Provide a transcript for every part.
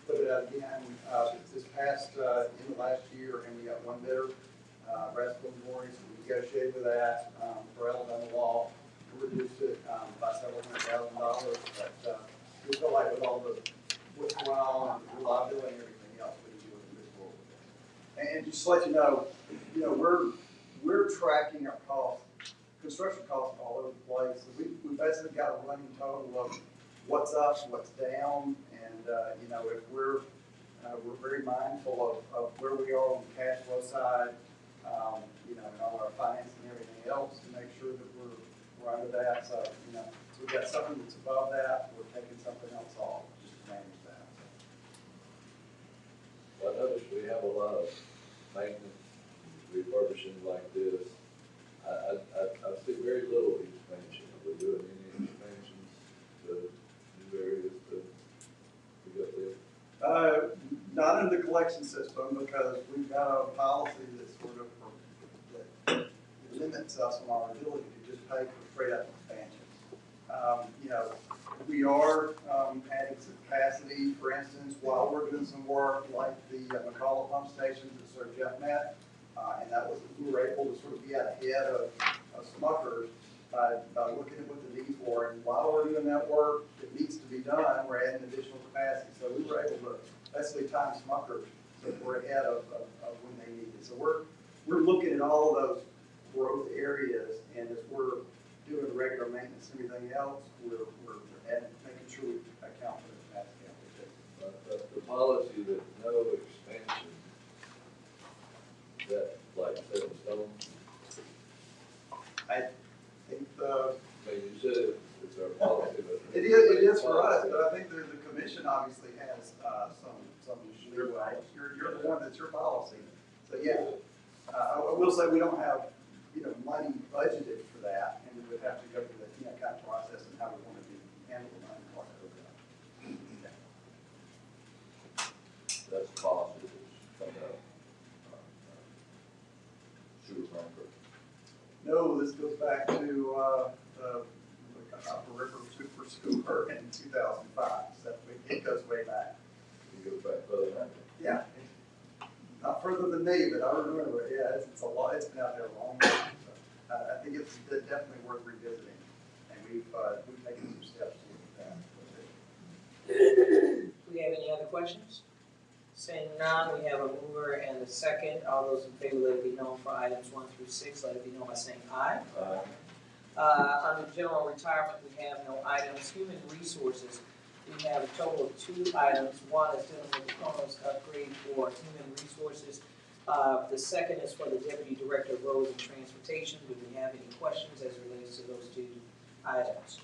put it out again, this past, in the last year, and we got one bidder, Brasco Memorial, so we negotiated with that, for Alabama law, reduced it, by several $100,000, but, we feel like with all the, what's going on, and reliability and everything else, we can do it this forward with it. And just to let you know, we're tracking our costs, construction costs all over the place. So we basically got a running total of what's up, what's down, and you know, if we're very mindful of where we are on the cash flow side, you know, and all our financing and everything else to make sure that we're under that. So you know, so we've got something that's above that. We're taking something else off just to manage that. Well, I noticed we have a lot of maintenance refurbishing like this. I see very little expansion. Are we doing any expansions to new areas to get there? Not in the collection system because we've got a policy that sort of that limits us on our ability to just pay for straight up expansions. You know, we are adding some capacity, for instance, while we're doing some work like the McCullough pump stations that serve Jeff Met, and that was, we were able to sort of be out ahead of Smuckers by looking at what the needs were. And while we're doing that work that needs to be done, we're adding additional capacity. So we were able to basically time Smuckers so we're ahead of when they need it. So we're looking at all of those growth areas, and as we're doing regular maintenance and everything else, we're making sure we account for the capacity. But the policy that no expansion, that like set in stone? I think I mean, you said it's our policy, but it is for us, but I think the commission obviously has some leeway. You're the one that's your policy. So yeah, I will say we don't have money budgeted for that, and we would have to go through the kind of process and how we want to handle the money part of that. that's the policy that's coming up. Sewer contract. No, this goes back to Upper River Super Sewer in 2005. So it goes way back. It goes back further than that. Yeah, not further than me, but I remember it. Yeah, it's a lot. It's been out there a long time. So, I think it's definitely worth revisiting, and we've taken some steps to look at that. Do we have any other questions? Saying none, we have a mover and a second. All those in favor, let it be known for items 1 through 6. Let it be known by saying aye. Under general retirement, we have no items. Human resources, we have a total of 2 items. One is dealing with the Chronos upgrade for human resources. The second is for the Deputy Director of Roads and Transportation. Do we have any questions as it relates to those 2 items?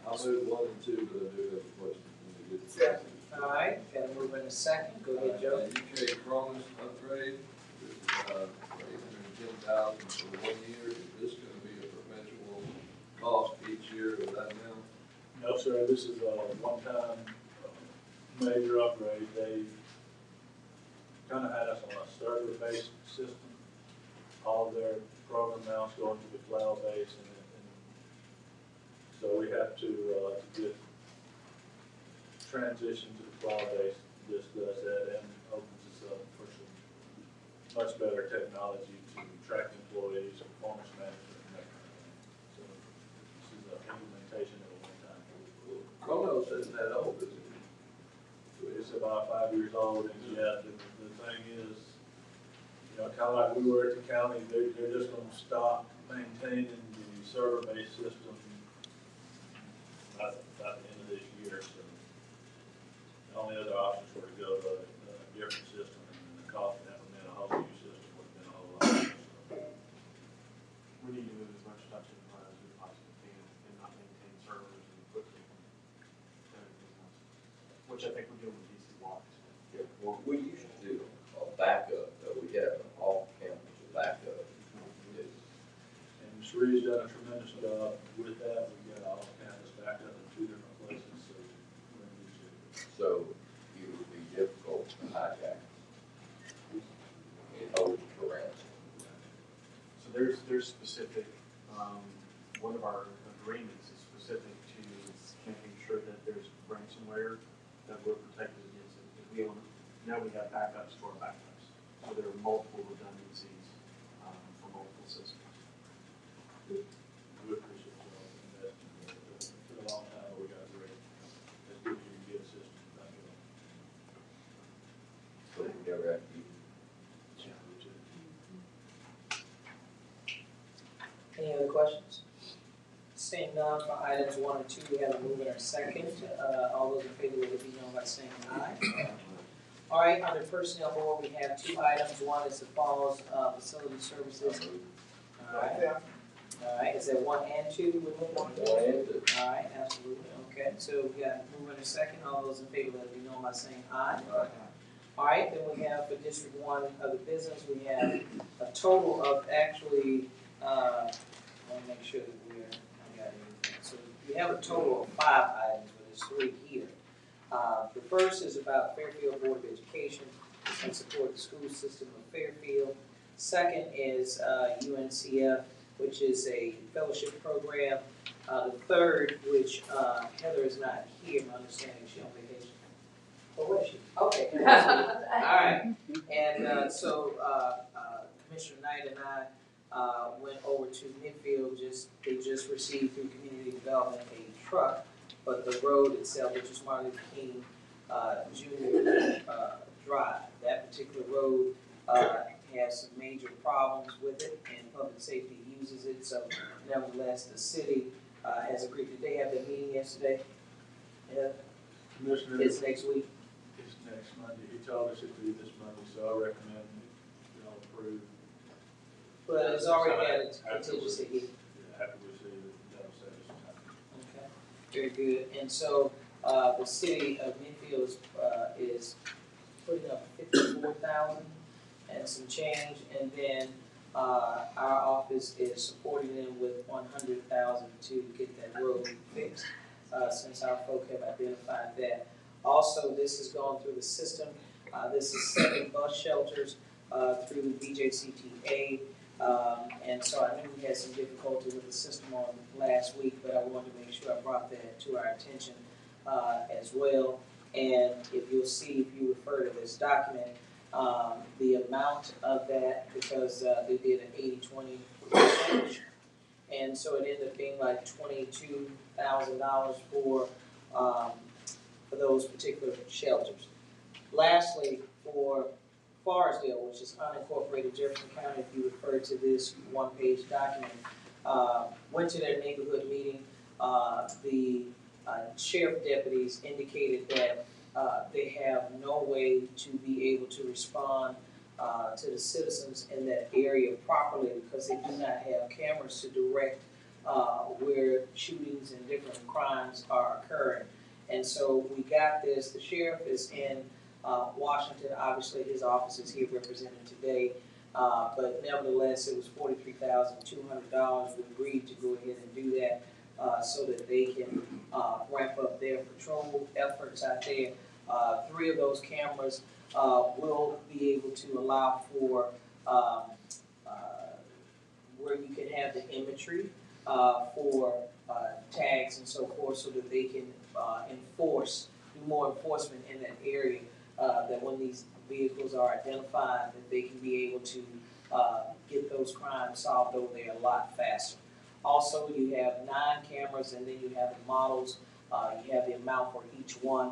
I'll move 1 and 2, but I do have a question when we get to Yeah. All right, got a mover and a second. Go ahead, Joe. UK Cronus upgrade, for $810,000 for 1 year. Is this going to be a perpetual cost each year without now? No, sir, this is a one-time major upgrade. They kind of had us on a server-based system. All of their program now is going to the cloud-based, and so we have to get transition to the cloud-based. This does that and opens us up for some much better technology to track employees, performance management, and that kind of thing. So this is an implementation of a one-time tool. Chronos isn't that old, is it? It's about 5 years old, and yeah, the thing is, kind of like we were at the county, they're just going to stop maintaining the server-based system by the end of this year. So the only other options were to go to a different system, and the cost of implementing a whole new system would have been a whole lot more. So we need to move as much stuff to the cloud as we possibly can and not maintain servers and equipment and everything else, which I think we're doing with DC Water. Yeah, well, we used to do a backup, though. We had an off-campus backup. And Shree's done a tremendous job with that. We got all campus backed up in 2 different places, so we're in good shape. So it would be difficult to hijack it holds for ransom. So there's specific, one of our agreements is specific to making sure that there's ransomware that we're protected against it. If we own, now we have backups to our backups. So there are multiple redundancies for multiple systems. We appreciate y'all investing. It's been a long time, but we got great. It's good you can get a system. Thank you. So we never have to be. Any other questions? Seeing none for items 1 and 2, we have a mover and a second. All those in favor, let it be known by saying aye. All right, under personnel board, we have 2 items. One is the follows, facility services. All right. All right, is that 1 and 2? We're moving on? 1 and 2. All right, absolutely. Okay, so we got a mover and a second. All those in favor, let it be known by saying aye. Aye. All right, then we have for District 1 of the business, we have a total of actually, I want to make sure that I got everything. So we have a total of 5 items, but there's 3 here. The first is about Fairfield Board of Education and support the school system of Fairfield. Second is UNCF, which is a fellowship program. The third, which Heather is not here, my understanding she's on vacation. Oh, where is she? Okay. All right. And so Commissioner Knight and I went over to Midfield. They just received through community development a truck, but the road itself, which is Martin Luther King Jr. Drive, that particular road has some major problems with it, and public safety uses it. So nevertheless, the city has agreed. Did they have their meeting yesterday? Yeah. Commissioner, It's next week. it's next Monday. He told us it'd be this Monday, so I recommend y'all approve. But it's already had a contingency here. After we see the devastation. Okay, very good. And so, the city of Midfield is putting up 54,000 and some change, and then, our office is supporting them with 100,000 to get that road fixed, since our folk have identified that. Also, this has gone through the system. This is 7 bus shelters, through BJCTA. And so I knew we had some difficulty with the system on last week, but I wanted to make sure I brought that to our attention as well. And if you'll see, if you refer to this document, the amount of that, because they did an 80-20 percentage, and so it ended up being like $22,000 for those particular shelters. Lastly, for Forestdale, which is unincorporated Jefferson County, if you refer to this one-page document, went to their neighborhood meeting. The sheriff deputies indicated that they have no way to be able to respond to the citizens in that area properly because they do not have cameras to direct where shootings and different crimes are occurring. And so we got this. The sheriff is in Washington. Obviously, his office is here represented today, but nevertheless, it was $43,200. We agreed to go ahead and do that so that they can ramp up their patrol efforts out there. 3 of those cameras will be able to allow for where you can have the imagery for tags and so forth, so that they can do more enforcement in that area. That when these vehicles are identified, that they can be able to get those crimes solved over there a lot faster. Also, you have 9 cameras, and then you have the models. You have the amount for each one,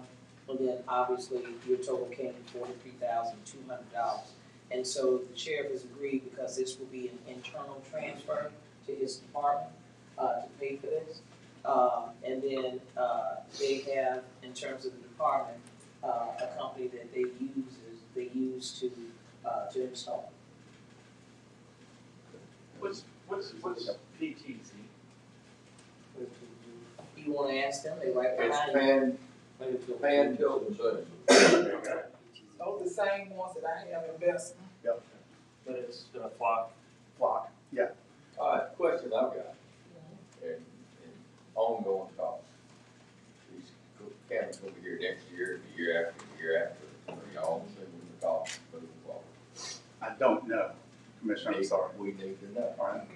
and then obviously your total came to $43,200. And so the sheriff has agreed, because this will be an internal transfer to his department to pay for this. And then they have, in terms of the department, a company that they use to install. What's PTZ? You want to ask them? They right It's behind you. Pan Tilton Sons. Those the same ones that I have invested. But it's flock. Flock, yeah. All right, question I've got, and ongoing costs. These cameras will be here next year, the year after, the year after, are y'all assuming the cost moving forward? I don't know, Commissioner, I'm sorry. We need to know. All right.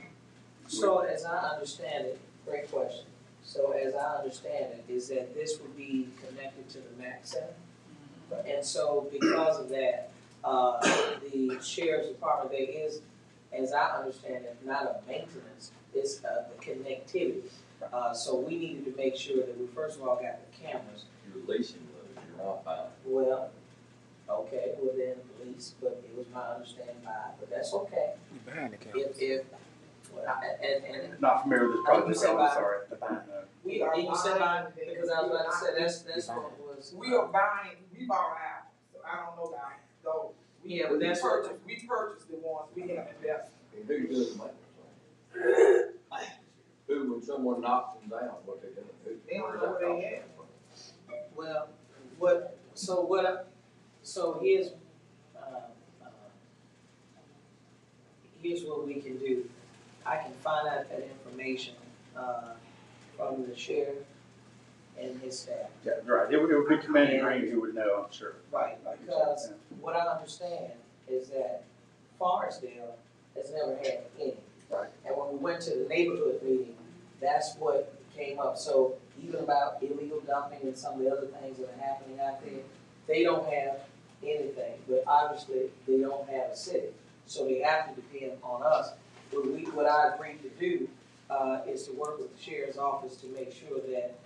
So as I understand it, great question. So as I understand it, is that this would be connected to the MAC Center. And so because of that, the sheriff's department, there is, as I understand it, not a maintenance, it's the connectivity. So we needed to make sure that we first of all got the cameras. You're leasing those, you're not buying. Well, okay, well then lease, but it was my understanding by, but that's okay. If, well, and Not familiar with this project, you so said I'm buy. sorry. We are and you said buying by, them. because I was about to say, that's what was. We are buying, we bought out, so I don't know about those. Yeah, but that's what. We purchased the ones we have invested. And who's doing the maintenance on it? Who, when someone knocks them down, what they doing? Who? They don't where's know that where they cost? Well, so here's what we can do. I can find out that information, from the sheriff and his staff. Yeah, right, it would be Commander Green who would know, I'm sure. Right, because what I understand is that Forestdale has never had any. Right. And when we went to the neighborhood meeting, that's what came up. So even about illegal dumping and some of the other things that are happening out there, they don't have anything, but obviously they don't have a city. So they have to depend on us. What I agreed to do, is to work with the sheriff's office to make sure that,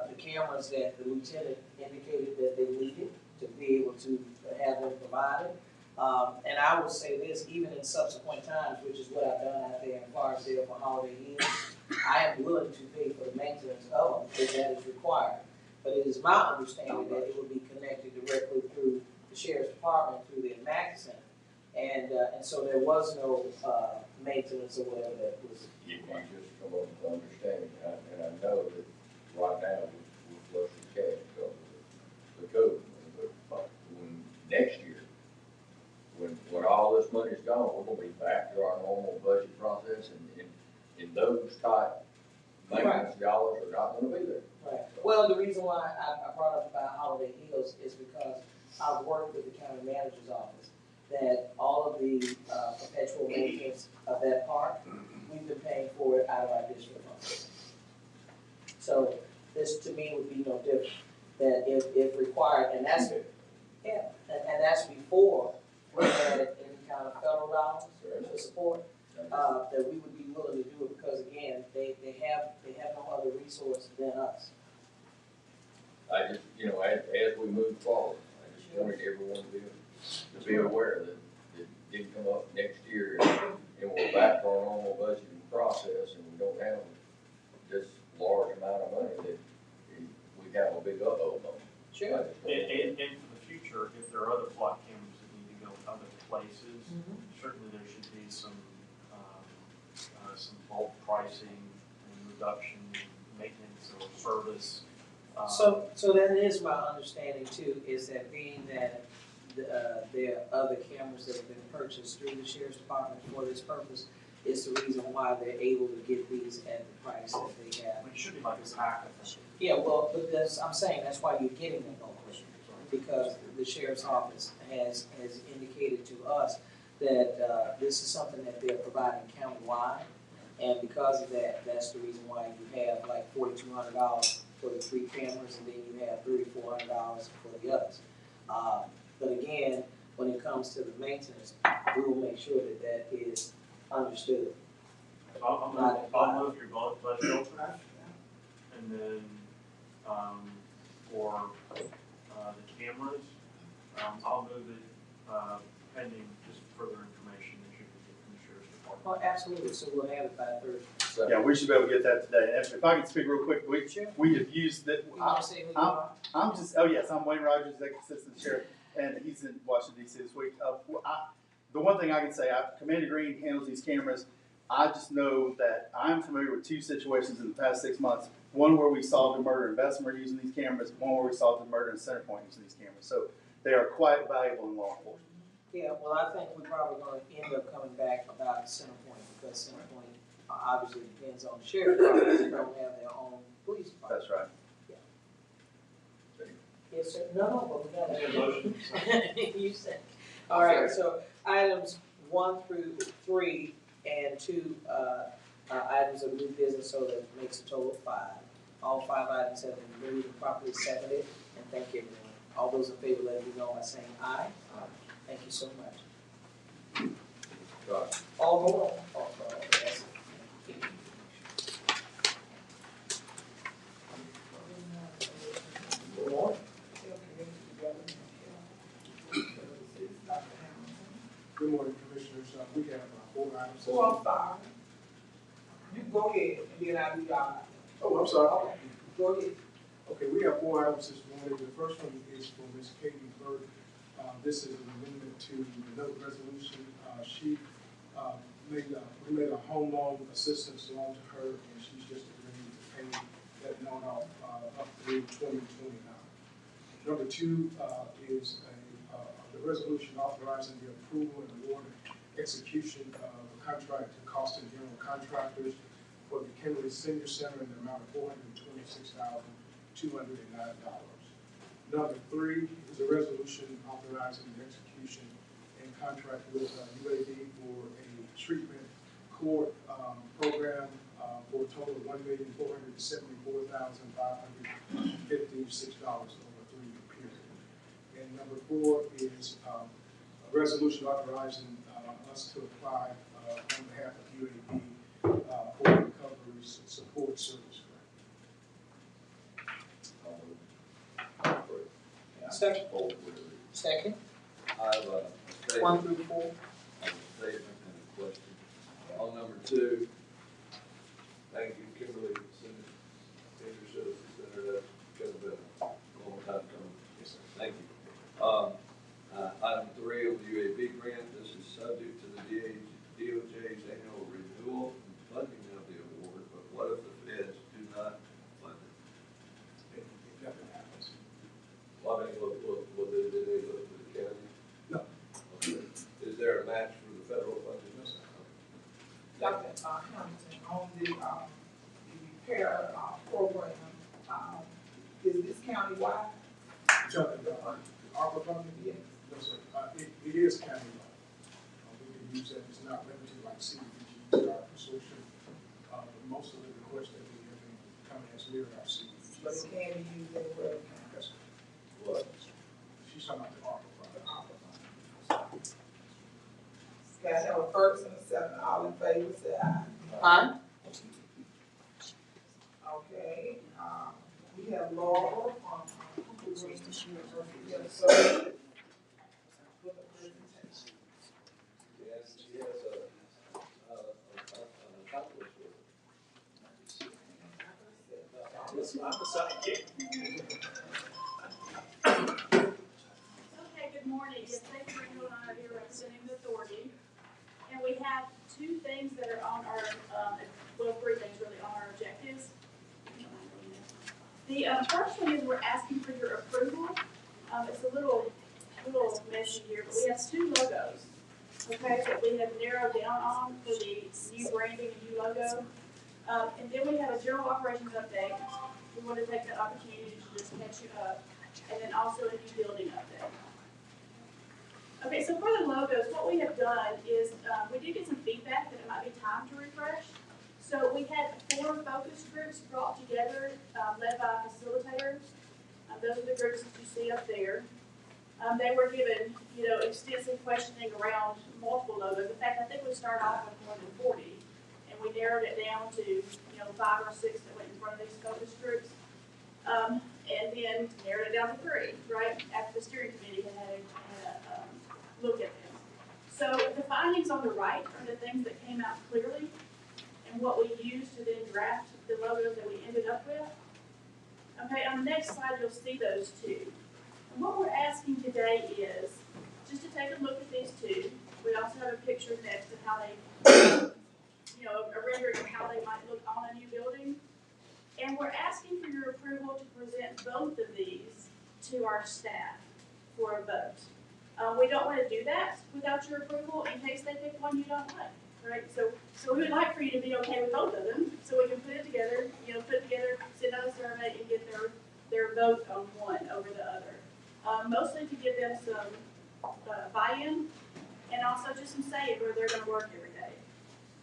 the cameras that the lieutenant indicated that they needed to be able to have them provided. And I will say this, even in subsequent times, which is what I've done out there in Forestdale for Holiday Inn, I am willing to pay for the maintenance of them if that is required. But it is my understanding that it will be connected directly through the sheriff's department, through the MAC Center. And so there was no, maintenance or whatever that was. You just come up with understanding, and I know that right now we're flushing cash because of the code. But when next year, when all this money's gone, we're gonna be back to our normal budget process, and those type maintenance dollars are not gonna be there. Right. Well, the reason why I brought up about Holiday Hills is because I've worked with the county manager's office that all of the perpetual maintenance of that park, we've been paying for it out of our district funds. So this to me would be no different, that if required, and that's, yeah, and that's before we had any kind of federal dollars to support, that we would be willing to do it because again, they have no other resource than us. I just, as we move forward, I just wanted everyone to be aware that it didn't come up next year and we're back to our normal budgeting process and we don't have this large amount of money that we have a big uh-oh on. Sure. And for the future, if there are other flock cameras that need to go other places, certainly there should be some bulk pricing and reduction, maintenance or service. So that is my understanding too, is that being that there are other cameras that have been purchased through the sheriff's department for this purpose, is the reason why they're able to get these at the price that they have. It should be like a pack of them. Yeah, well, but I'm saying that's why you're getting them bulk, because the sheriff's office has indicated to us that this is something that they're providing countywide, and because of that, that's the reason why you have like $4,200 for the 3 cameras, and then you have $3,400 for the others. But again, when it comes to the maintenance, we will make sure that that is understood. I'll move your budget filter, and then, for, the cameras, I'll move it, pending just further information that you can get from the sheriff's department. Well, absolutely, so we'll have it by Thursday. So, Yeah, we should be able to get that today. If I can speak real quick, we have used that. You want to say who you are? I'm just, yes, I'm Wayne Rogers, Executive Assistant Sheriff, and he's in Washington DC this week. The one thing I can say, Commander Green handles these cameras. I just know that I'm familiar with 2 situations in the past 6 months. One where we solved a murder in Bessemer using these cameras, one where we solved a murder in Centerpoint using these cameras. So they are quite valuable in law enforcement. Yeah, well, I think we're probably gonna end up coming back about Centerpoint, because Centerpoint obviously depends on the sheriff's department, they don't have their own police department. That's right. Yes, sir, no, but we got a motion. You said, all right, so items 1 through 3 and 2, items of new business, so that makes a total of 5. All 5 items have been moved and properly seconded, and thank you everyone. All those in favor, let it be known by saying aye. Aye. Thank you so much. Right. All roll. Yes. Good morning. Good morning, Commissioners. We have 4 items. Oh, I'm sorry. You go ahead and then I'll do y'all. Oh, I'm sorry. Okay, go ahead. Okay, we have 4 items this morning. The first one is for Ms. Katie Burke. This is an amendment to the note resolution. We made a home loan assistance loan to her, and she's just agreeing to pay that loan off up through 2029. Number 2 is the resolution authorizing the approval and award execution of a contract to Cost and General Contractors for the Kimberly Senior Center in the amount of $426,209. Number 3 is a resolution authorizing the execution and contract with UAB for a treatment court program for a total of $1,474,556 over a 3-year period. And number 4 is a resolution authorizing us to apply on behalf of UAB for recovery support service grant. Second. Oh, Second. I have a 1 statement, through 4. a statement and a question. On number 2, thank you, Kimberly, Senior Citizen Center, that's kind of been a long time coming. Yes, sir. Thank you. Item 3 on the UAB grant, this is subject to the DOJ's annual renewal and funding of the award, but what if the feds do not fund it? If nothing happens. Well, I mean, what did they look to the county? No. Okay. Is there a match for the federal funding? No, sir. Dr. Hamilton, on the repair program, is this countywide? Talking about ARPA funding? Yes. No, sir. It is countywide. We can use that. It's not limited like CDBG, our consortium. But most of the requests that we have been coming as mirrored our CDBG. But it can be used anywhere in the Yes, sir. What? She's talking about the ARPA funding. Can I have a first and a second, all in favor, say aye. Aye. Okay, we have Laura from. Yes, sir. For the presentation. Yes, she has an accomplishment with I'm the sidekick. Okay, good morning. Yes, thank you, Rachel, and I are here representing the authority. And we have 2 things that are on our, well, 3 things really on our objectives. The first one is we're asking for your approval. It's a little messy here, but we have 2 logos, okay, that we have narrowed down on for the new branding and new logo. And then we have a general operations update. We want to take that opportunity to just catch you up. And then also a new building update. Okay, so for the logos, what we have done is we did get some feedback that it might be time to refresh. So we had 4 focus groups brought together, led by facilitators. Those are the groups that you see up there. They were given, extensive questioning around multiple logos. In fact, I think we started off with more than 40, and we narrowed it down to 5 or 6 that went in front of these focus groups. And then narrowed it down to 3, right, after the steering committee had a look at them. So the findings on the right are the things that came out clearly and what we used to then draft the logos that we ended up with. Okay, on the next slide, you'll see those 2. And what we're asking today is just to take a look at these 2. We also have a picture next of how they, a rendering of how they might look on a new building. And we're asking for your approval to present both of these to our staff for a vote. We don't want to do that without your approval in case they pick one you don't like, right? So we would like for you to be okay with both of them, so we can put it together, send out a survey and get their vote on one over the other. Mostly to give them some buy-in and also just some say in where they're going to work every day.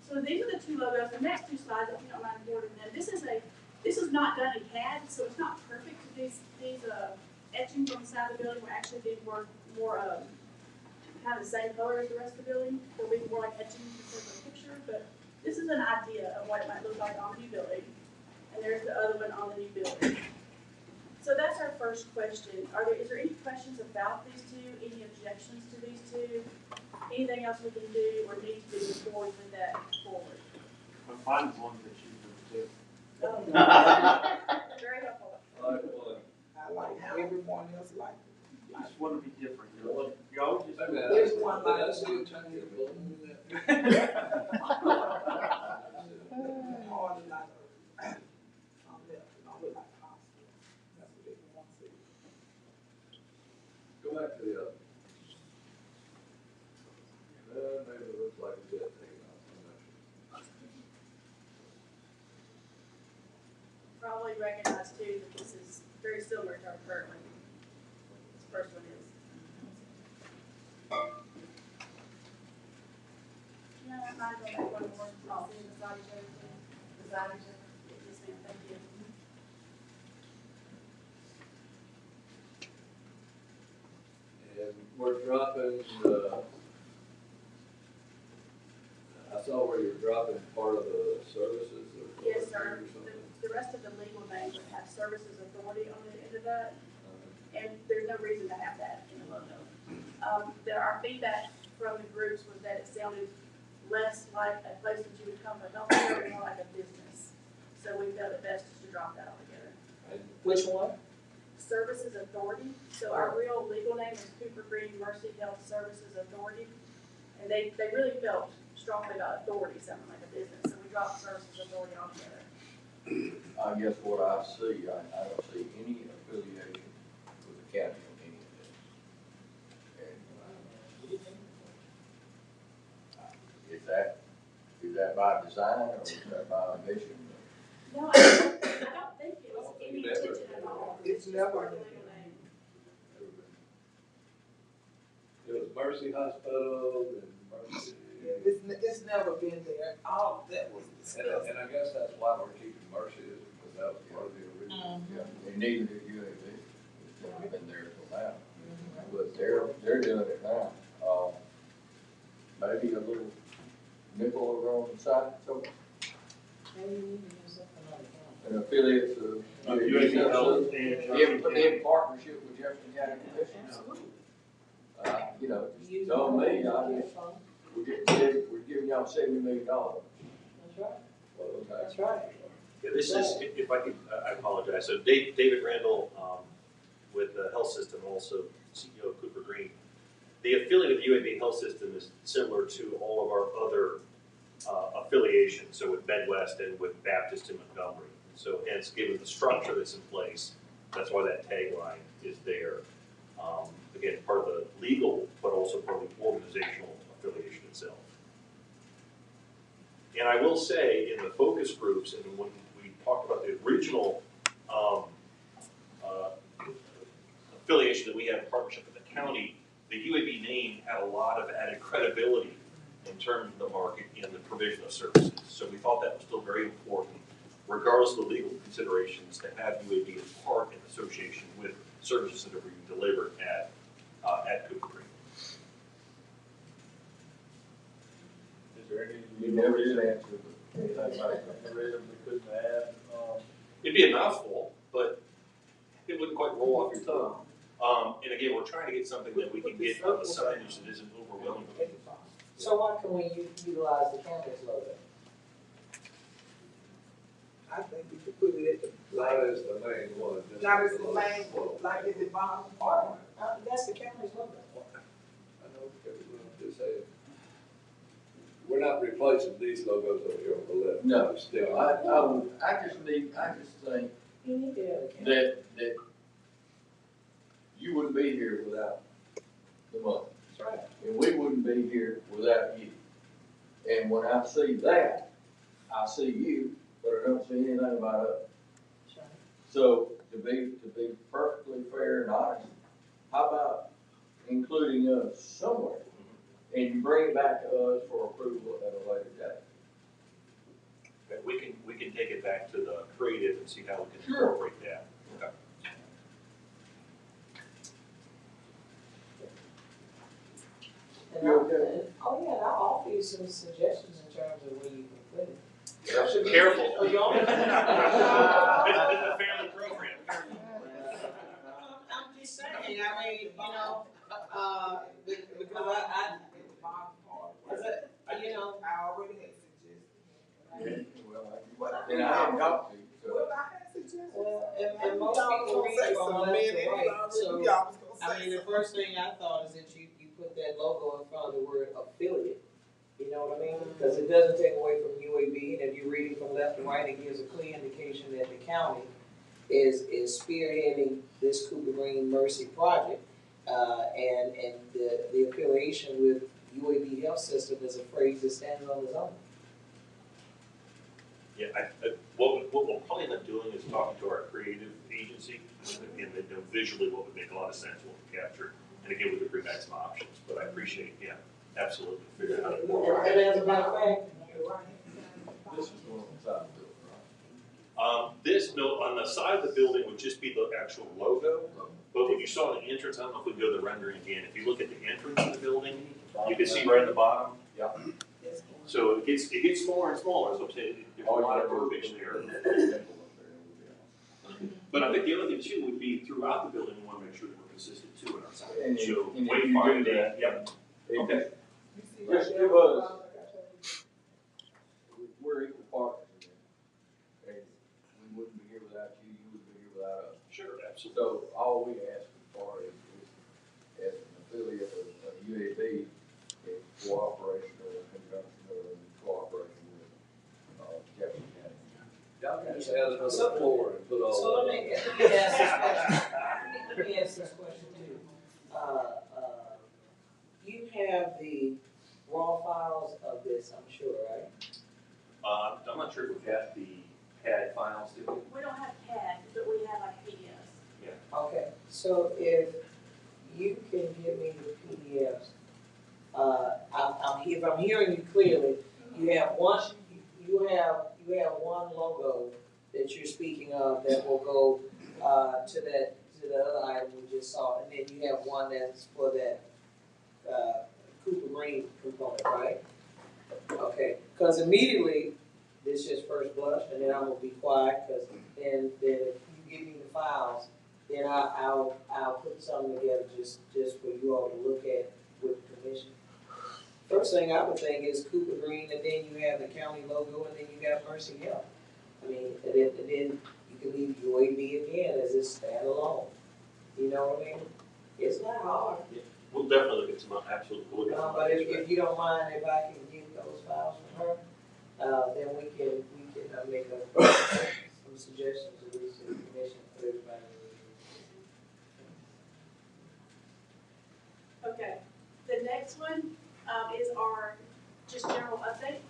So these are the 2 logos. The next 2 slides, if you don't mind boarding them. This is a This is not done in CAD, so it's not perfect. These etchings on the side of the building will actually be more kind of the same color as the rest of the building. They'll be more like etchings instead of a picture, but this is an idea of what it might look like on the new building. And there's the other one on the new building. So that's our first question. Is there any questions about these two? Any objections to these two? Anything else we can do or need to do before we move that forward? I'm fine as long as they choose them too. Very helpful. Like one. I like how everyone else like I just want to be different, you know, you always just. Maybe There's one did I like- see a tiny balloon in that? hard to like, on that, on the like hospital. That's what they want to see. Go back to the other. Maybe it looks like a jet taking off. I'm not sure. Probably recognize too that this is very similar to our current one. This first one is. Yeah, I might go back one more. Oh, see beside each other too. Beside each other. Yes, ma'am, thank you. And we're dropping, I saw where you're dropping part of the services or. Yes, sir. or something. The rest of the legal name would have services authority on the end of that. Uh, And there's no reason to have that in the logo. Our feedback from the groups was that it sounded less like a place that you would come for healthcare and more like a business. So we felt it best just to drop that altogether. And Which one? Services Authority, so our real legal name is Cooper Green Mercy Health Services Authority. And they really felt strongly about authority, sounding like a business, so we dropped Services Authority altogether. I guess what I see, I don't see any affiliation with the county on any of this. And is that by design or is that by omission? No, I don't think it was any Never. intention at all. It's just never. part of the legal name. it was Mercy Hospital and Mercy. It's never been there, all of that was discussed. And I guess that's why we're keeping Mercy is because that was part of the original. Yeah, and neither did UAV. It's never been there till now. But they're doing it now. Maybe a little nickel over on the side, so Maybe you need to use something on the an affiliate of. UAV Health and In partnership with Jefferson County Commission. You know, Use don't me, it. we're giving y'all $70 million. That's right, Well, that's right. Yeah, this is, if I could, I apologize. So David Randall, with the health system, also CEO of Cooper Green. The affiliate of the UAB Health System is similar to all of our other affiliations, so with Midwest and with Baptist in Montgomery. So hence, given the structure that's in place, that's why that tagline is there. Again, part of the legal, but also part of the organizational affiliation itself. And I will say, in the focus groups, and when we talked about the original affiliation that we had in partnership with the county, the UAB name had a lot of added credibility in terms of the market and the provision of services. So we thought that was still very important, regardless of the legal considerations, to have UAB as part in association with services that are being delivered at Cooper Green. Is there any? You never did answer anything about it. Reason we couldn't add, It'd be a mouthful, but it wouldn't quite roll off your tongue. And again, we're trying to get something that we can get on the signage that isn't overwhelming. So why can we utilize the county's logo? I think we could put it at the, That like, is the main one. just not as the the logo. main, like at the bottom part. That's the county's logo. I know, just saying. We're not replacing these logos over here on the left. No, We're still. I just think You need to have a county. that you wouldn't be here without the money. That's right. And we wouldn't be here without you. And when I see that, I see you, but I don't see anything about us. That's right. So to be perfectly fair and honest, how about including us somewhere? And you bring it back to us for approval at a later date. Okay, we can take it back to the creative and see how we can incorporate that. Okay. And oh yeah, and I'll offer you some suggestions in terms of where you can put it. Careful. Oh, you want me to? It's a family program. I'm just saying, I mean, you know, because I you know. I already had suggested. And I hadn't talked to you, so. Well, I had suggested. Well, and most people read from left to right, so, I mean, the first thing I thought is that you put that logo in front of the word affiliate. You know what I mean? Because it doesn't take away from UAB, and if you're reading from left to right, it gives a clear indication that the county is spearheading this Cooper Green Mercy project. And the affiliation with UAB Health System is a phrase that stands on its own. Yeah, what we'll probably end up doing is talking to our creative agency, and then visually what would make a lot of sense, what we capture, and again, we could bring back some options, but I appreciate, yeah, absolutely, figure out how to work. And as a matter of fact, This is going on the side of the building, right? This, no, on the side of the building would just be the actual logo, but when you saw the entrance, I don't know if we can go to the rendering again, if you look at the entrance of the building, you can see right at the bottom. Yeah. So it gets smaller and smaller, so I'm saying, there's a lot of verbiage there. But I think the other thing too would be throughout the building, we want to make sure that we're consistent too in our And signage. So if you do wayfinding, that, yeah, okay. Just give us, we're equal partners in this. And we wouldn't be here without you, you wouldn't be here without us. Sure, absolutely. So all we ask for is as an affiliate of UAB, in cooperation or in conjunction or in cooperation with, Jefferson County. Y'all can just add another floor and put all. so let me ask this question. Let me ask this question too. You have the raw files of this, I'm sure, right? I'm not sure if we've got the CAD files, do we? We don't have CAD, but we have like PDFs. Okay, so if you can give me the PDFs, if I'm hearing you clearly, you have one logo that you're speaking of that will go to the other item we just saw, and then you have one that's for that Cooper Green component, right? Okay, because immediately this just first blush, and then I'm gonna be quiet, because then if you give me the files, then I'll put something together just for you all to look at with the commission. First thing I would think is Cooper Green, and then you have the county logo, and then you got Mercy Health. I mean, and then you can leave UAB again as it's standalone. You know what I mean? It's not hard. We'll definitely look at some, absolutely, we'll look at some. But if you don't mind, if I can get those files from her, then we can make some suggestions at least to the commission for everybody. Okay, the next one, is our just general update.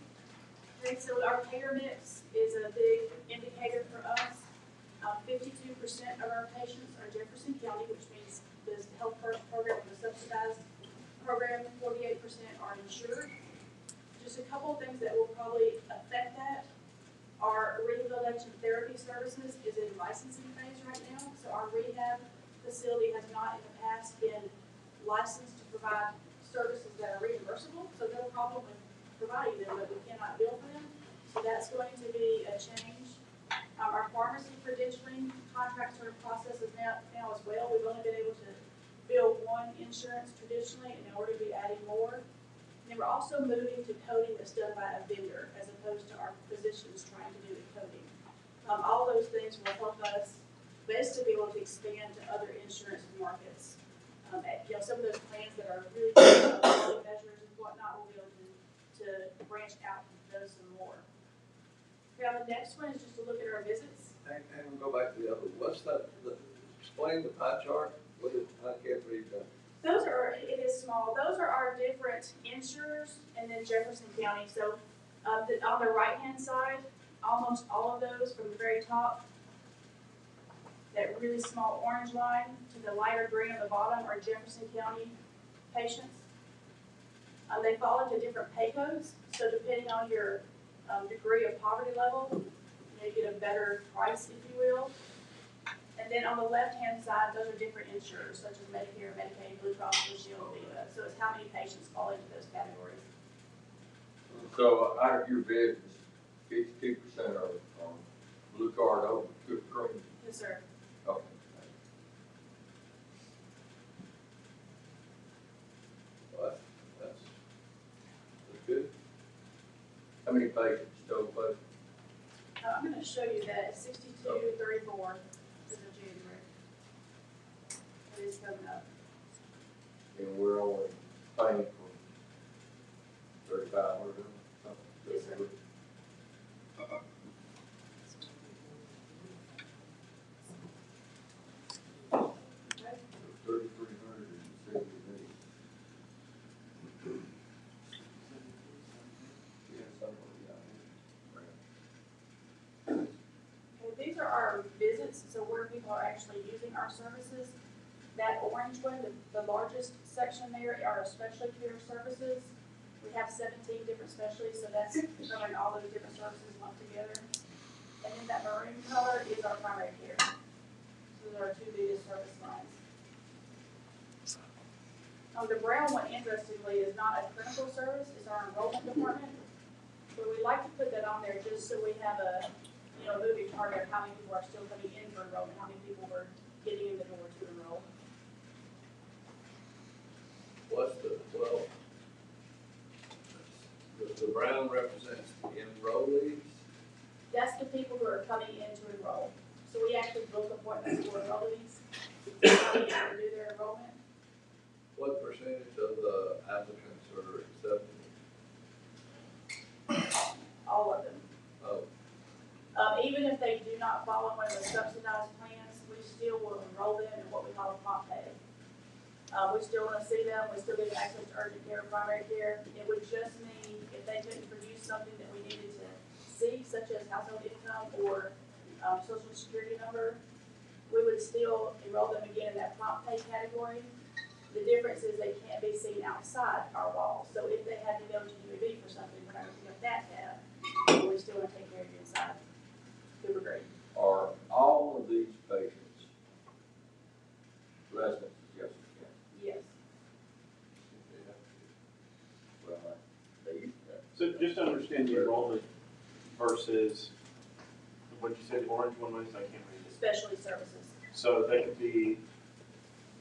Okay, so our payer mix is a big indicator for us. 52% of our patients are Jefferson County, which means this Health First program is a subsidized program. 48% are insured. Just a couple of things that will probably affect that. Our rehabilitation therapy services is in licensing phase right now, so our rehab facility has not in the past been licensed to provide services that are reimbursable, so no problem with providing them, but we cannot bill for them. So that's going to be a change. Our pharmacy credentialing contract sort of process is now as well. We've only been able to bill one insurance traditionally, and now we're going to be adding more. And then we're also moving to coding that's done by a vendor as opposed to our physicians trying to do the coding. All those things will help us best to be able to expand to other insurance markets. Some of those plans that are really good measures and whatnot, we'll be able to branch out and do some more. Now, the next one is just to look at our visits. And we'll go back to the other, what's that, explain the pie chart, what is, I can't read that. Those are, it is small, those are our different insurers and then Jefferson County. So on the right-hand side, almost all of those from the very top, that really small orange line to the lighter green on the bottom are Jefferson County patients. They fall into different pay codes, so depending on your degree of poverty level, you get a better price, if you will. And then on the left-hand side, those are different insurers, such as Medicare, Medicaid, Blue Cross Blue Shield, Viva. So it's how many patients fall into those categories. So out of your business, 52% are blue card over good green. Yes, sir. Okay. Well, that's good. How many patients, total patients? I'm going to show you that it's 6234 as of January. It is coming up. And we're only paying for 3,500 something. Yes, sir. Okay. 3,370 Yeah, somewhere, yeah. Okay, these are our visits, so where people are actually using our services. That orange one, the largest section there are our specialty care services. We have 17 different specialties, so that's covering all those different services lumped together. And then that maroon color is our primary care. So those are our two biggest service lines. The brown one, interestingly, is not a clinical service, it's our enrollment department. But we like to put that on there just so we have a, moving target of how many people are still coming in for enrollment, how many people are getting in the door to enroll. What's the brown represents the enrollees? That's the people who are coming in to enroll. So we actually book appointments for enrollees to do their enrollment. What percentage of the applicants are accepted? All of them. Oh, Even if they do not follow one of the subsidized plans, we still will enroll them in what we call a prompt pay. We still want to see them, we still give them access to urgent care, primary care. It would just mean if they couldn't produce something that we needed to see, such as household income or social security number, we would still enroll them again in that prompt pay category. The difference is they can't be seen outside our walls. So if they had to go to UAB for something, we're not going to pick up that tab, but we still want to take care of you inside Cooper Green. Are all of these patients residents of Jefferson County? Yes. Well, they, So just to understand the enrollment versus what you said, the orange one was, I can't read it. Specialty services. So they could be,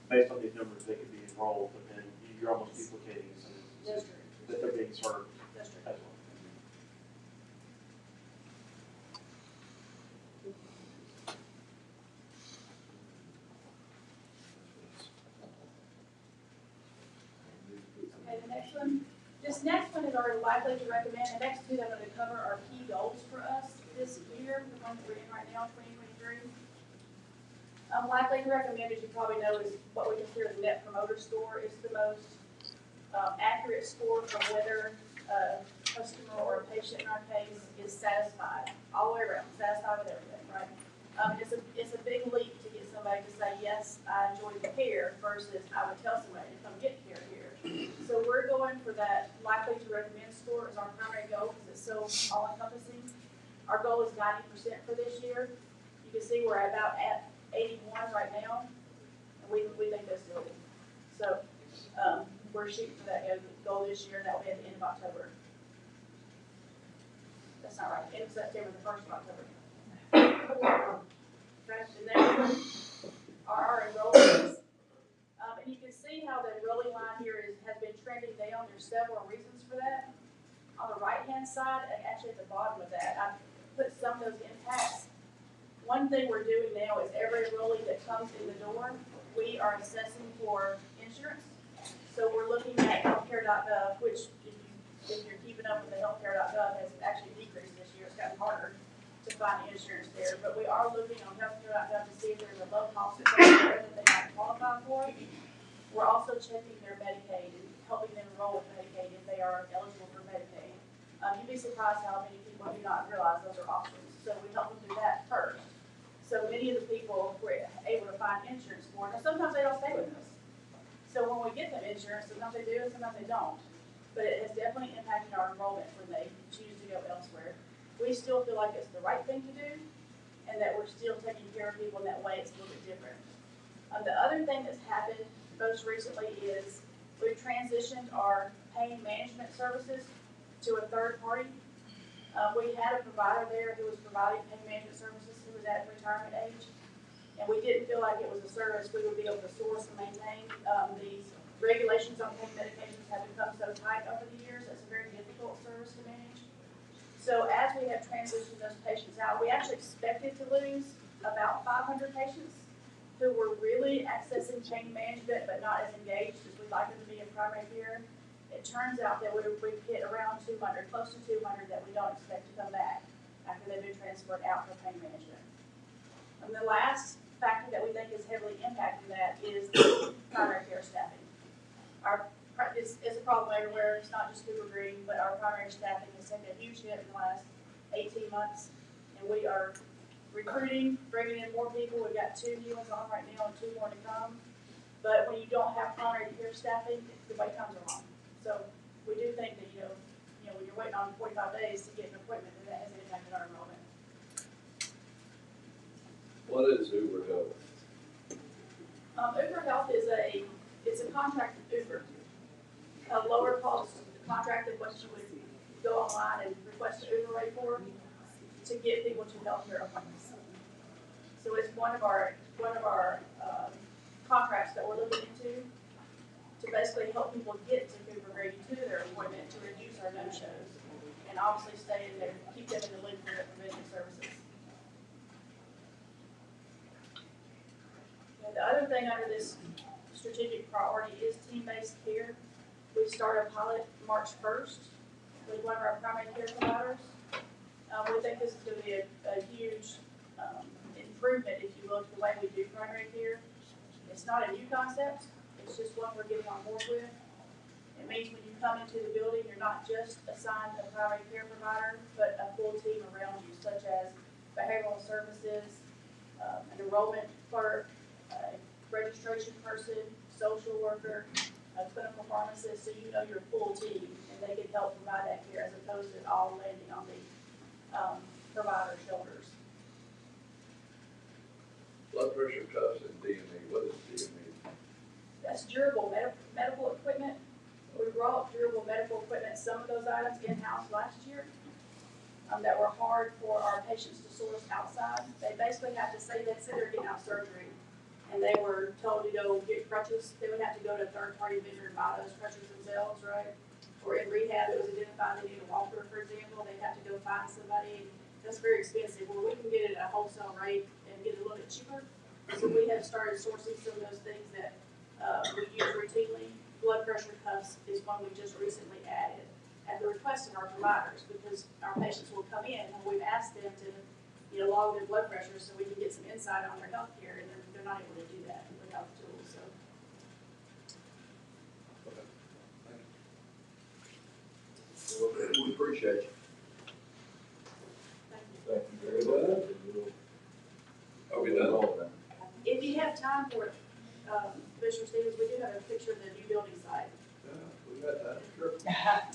based on these numbers, they could be enrolled, but then you're almost duplicating some That's instances true. that they're being served That's true. as well. Okay, the next one. This next one is our likely to recommend. The next two that I'm going to cover are key goals for us this year, the one that we're in right now, 2023. Likely to recommend, as you probably know, is what we consider the Net Promoter Score. It's the most accurate score from whether a customer or a patient in our case is satisfied, all the way around, satisfied with everything, right? It's a big leap to get somebody to say, yes, I enjoyed the care, versus I would tell somebody to come get care here. So we're going for that likely to recommend score as our primary goal because it's so all-encompassing. Our goal is 90% for this year. You can see we're about at 81 right now, and we think that's doable. So we're shooting for that goal this year, and that will be at the end of October. That's not right, end of September, the 1st of October. Okay, the next one are our enrollees. And you can see how the enrollee line here has been trending down. There's several reasons for that. On the right-hand side, and actually at the bottom of that, I put some of those impacts. One thing we're doing now is every enrollee that comes in the door, we are assessing for insurance. So we're looking at healthcare.gov, which if you're keeping up with the healthcare.gov has actually decreased this year. It's gotten harder to find insurance there. But we are looking on healthcare.gov to see if there's a low cost that they might qualify for. We're also checking their Medicaid and helping them enroll with Medicaid if they are eligible for Medicaid. You'd be surprised how many people do not realize those are options. So we help them do that first. So many of the people we're able to find insurance for, and sometimes they don't stay with us. So when we get them insurance, sometimes they do and sometimes they don't. but it has definitely impacted our enrollment when they choose to go elsewhere. We still feel like it's the right thing to do, and that we're still taking care of people in that way. It's a little bit different. The other thing that's happened most recently is we've transitioned our pain management services to a third party. We had a provider there who was providing pain management services who was at retirement age, and we didn't feel like it was a service we would be able to source and maintain. These regulations on pain medications have become so tight over the years, it's a very difficult service to manage. So as we have transitioned those patients out, we actually expected to lose about 500 patients who were really accessing pain management but not as engaged as we'd like them to be in primary care. It turns out that we've hit around 200, close to 200 that we don't expect to come back after they've been transferred out for pain management. And the last factor that we think is heavily impacting that is the primary care staffing. It's a problem everywhere. It's not just Cooper Green, but our primary staffing has taken a huge hit in the last 18 months, and we are recruiting, bringing in more people. We've got 2 new ones on right now and 2 more to come. But when you don't have primary care staffing, the wait times are long. So we do think that, when you're waiting on 45 days to get an appointment, that has impacted our enrollment. What is Uber Health? Uber Health is it's a contract with Uber. A lower cost contract than what you would go online and request an Uber rate for to get people to healthcare appointments. So it's one of our contracts that we're looking into to basically help people get to Cooper Green to their appointment to reduce our no-shows and obviously stay in there, keep them in the loop for their preventive services. And the other thing under this strategic priority is team-based care. We start a pilot March 1st with one of our primary care providers. We think this is going to be a huge improvement, if you will, to the way we do primary care. It's not a new concept. It's just one we're getting on board with. It means when you come into the building, you're not just assigned a primary care provider, but a full team around you, such as behavioral services, an enrollment clerk, a registration person, social worker, a clinical pharmacist, so you know your full team, and they can help provide that care as opposed to it all landing on the provider shoulders. Blood pressure cuffs and DME. What is DME? That's durable medical equipment. We brought durable medical equipment, some of those items in-house last year that were hard for our patients to source outside. They basically have to say they're getting out surgery, and they were told to go get crutches. They would have to go to a third-party vendor and buy those crutches themselves, right? Or in rehab, it was identified they need a walker, for example. They'd have to go find somebody. That's very expensive. Well, we can get it at a wholesale rate and get it a little bit cheaper. So we have started sourcing some of those things that we use routinely. Blood pressure cuffs is one we just recently added at the request of our providers, because our patients will come in and we've asked them to log their blood pressure so we can get some insight on their health care, and they're not able to do that without the tools. So. Well, we appreciate you. Thank you. Thank you very much. Are we done? If you have time for it, Commissioner Stevens, we do have a picture of the new building site. Yeah, we got that. Sure.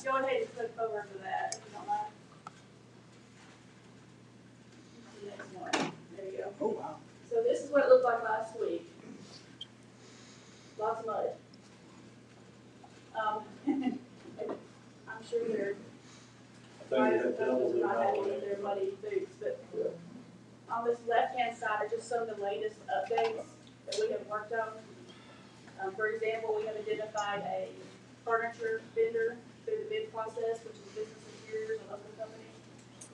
Go ahead and click over to that if you don't mind. The next one. There you go. Oh, wow. So this is what it looked like last week. Lots of mud. I'm sure they're not happy with their muddy boots, but on this left-hand side are just some of the latest updates that we have worked on. For example, we have identified a furniture vendor through the bid process, which is Business Interiors, a local company.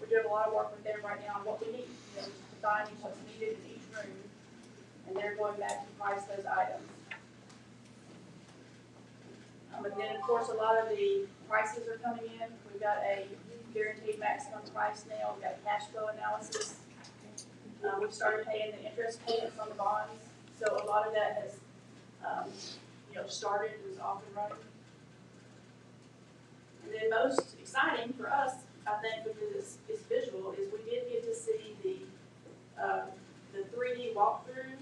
We're doing a lot of work with them right now on what we need, just defining what's needed in each room, and they're going back to price those items. And then, of course, a lot of the prices are coming in. We've got a guaranteed maximum price now. We've got cash flow analysis. We've started paying the interest payments on the bonds. So a lot of that has, started, was off and running. And then most exciting for us, I think, because it's visual, is we did get to see the 3D walkthrough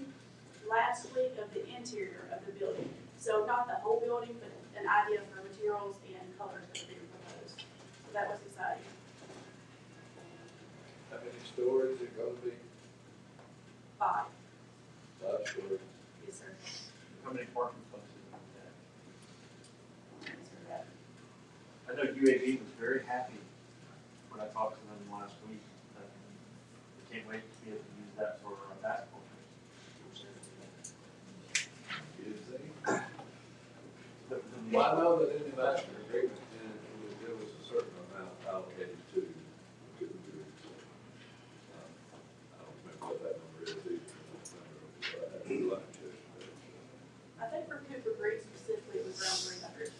last week of the interior of the building. So not the whole building, but an idea for materials and colors that are being proposed. So that was exciting. How many stories is it gonna be? 5. 5 stories. Yes, sir. How many parking places is that? Yes, sir, that. I know UAB was very happy when I talked to them last week. They can't wait to be able to use that for basketball games. You didn't see? Well, I know that in the master agreement, there was a certain amount allocated to the group. I don't remember what that number is either. I have to look into it. I think for Cooper Green specifically, it was around 300.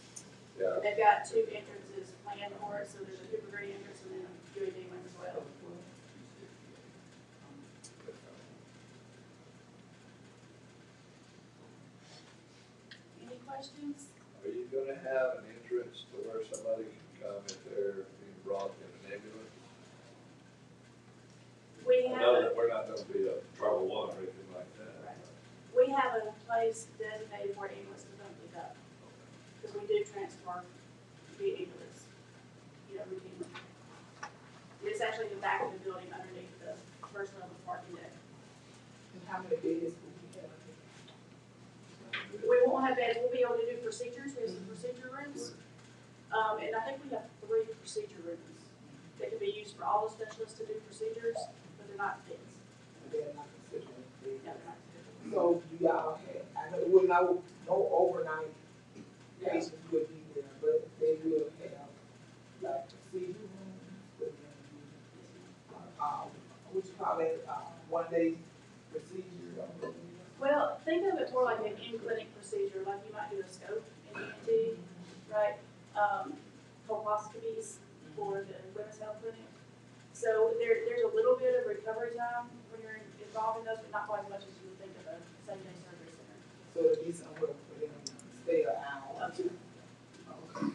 Yeah. They've got 2 entrances planned for it, so there's a Cooper Green entrance and then a UAB one as well. Any questions? Are you gonna have an entrance to where somebody can come if they're being brought in an ambulance? We I have know a, that we're not gonna be a trouble one or anything like that. we have a place designated where ambulances don't pick up, because we do transfer via ambulance, routinely. It's actually in the back of the building underneath the first level parking deck. And how many beds will we have? We won't have beds, we'll be able to do procedures, we have some procedure rooms. And I think we have 3 procedure rooms that can be used for all the specialists to do procedures, but they're not beds. They're not considered beds. No, they're not considered. So do y'all have, I know, well, no overnight patients would be there, but they will have like procedure rooms, but then what you call it, 1 day procedure. Well, think of it more like an in-clinic procedure, like you might do a scope in ENT, right? Colposcopies for the women's health clinic. So there's a little bit of recovery time when you're involved in those, but not quite as much as you would think of a same-day surgery center. So it'd be somewhere for them to stay an hour or 2. Okay.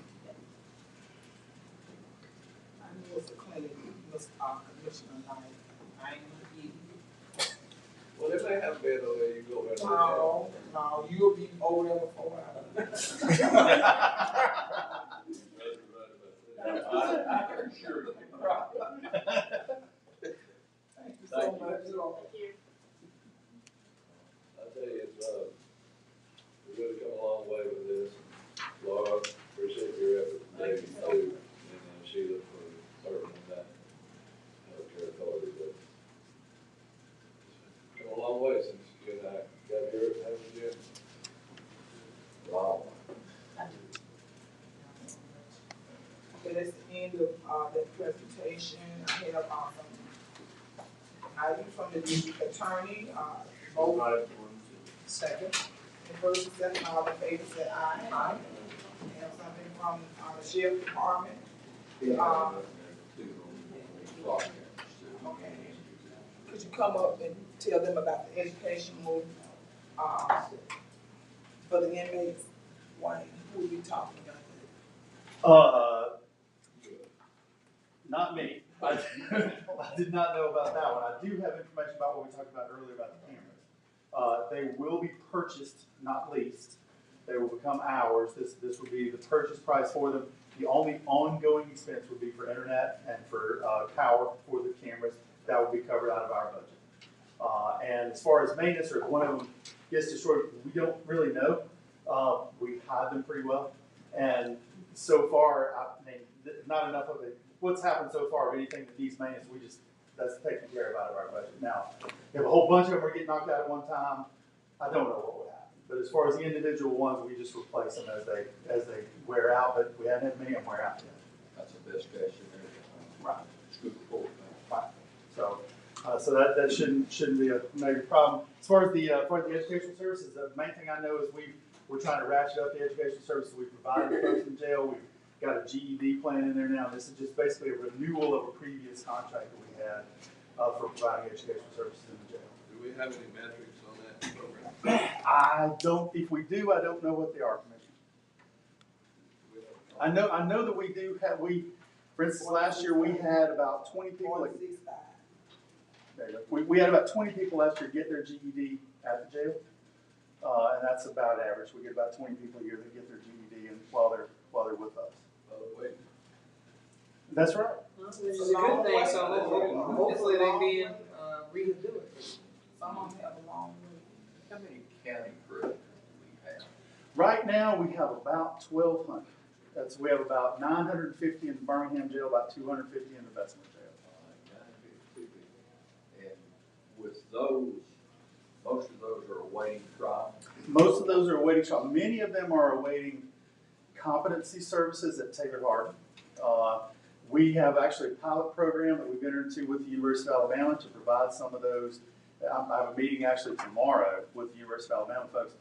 I knew it's a clinic, Commissioner Knight. I ain't gonna get you. Well, if they have a bed over there, you go over there. No, you'll be over there before I. I can assure you. Thank you so much. Thank you. I tell you, it's, we've really come a long way with this. Laura, appreciate your effort today, too, and Sheila for serving on that healthcare authority. But it's come a long way since you and I got here, haven't you? Wow. Okay, that's the end of, that presentation. I have, item from the district attorney, vote. Second. And first and second, all in favor, say aye. Aye. We have something from, the sheriff department. Okay. Could you come up and tell them about the educational, for the inmates? Wayne, who will be talking about that? Not me. I did not know about that one. I do have information about what we talked about earlier about the cameras. They will be purchased, not leased. They will become ours. This would be the purchase price for them. The only ongoing expense would be for internet and for power for the cameras. That would be covered out of our budget. And as far as maintenance, or if one of them gets destroyed, we don't really know. We hide them pretty well. And so far, I mean, not enough of it. What's happened so far, anything that needs maintenance, that's taken care of out of our budget. Now, if a whole bunch of them are getting knocked out at one time, I don't know what would happen. But as far as the individual ones, we just replace them as they wear out, but we haven't had many of them wear out yet. That's the best case scenario. Right. It's good report. Right. So that shouldn't be a major problem. As far as the educational services, the main thing I know is we're trying to ratchet up the educational services we provide to folks in jail. We've got a GED plan in there now. This is just basically a renewal of a previous contract that we had for providing educational services in the jail. Do we have any metrics on that program? I don't. If we do, I don't know what they are, Commissioner. I know that we do have. For instance, last year we had about 20 people. There you go. We had about 20 people last year get their GED at the jail. And that's about average. We get about 20 people a year that get their GED and while they're with us. Wait, That's right. Which is a good thing, so hopefully they being rehabilitated. Some of them have a long way. How many county corrections do we have? Right now, we have about 1,200. We have about 950 in Birmingham jail, about 250 in the Bessemer jail. And with those, most of those are awaiting trial. Most of those are awaiting trial. Many of them are awaiting competency services at Taylor Hardin. We have actually a pilot program that we've entered into with the University of Alabama to provide some of those. I have a meeting actually tomorrow with the University of Alabama folks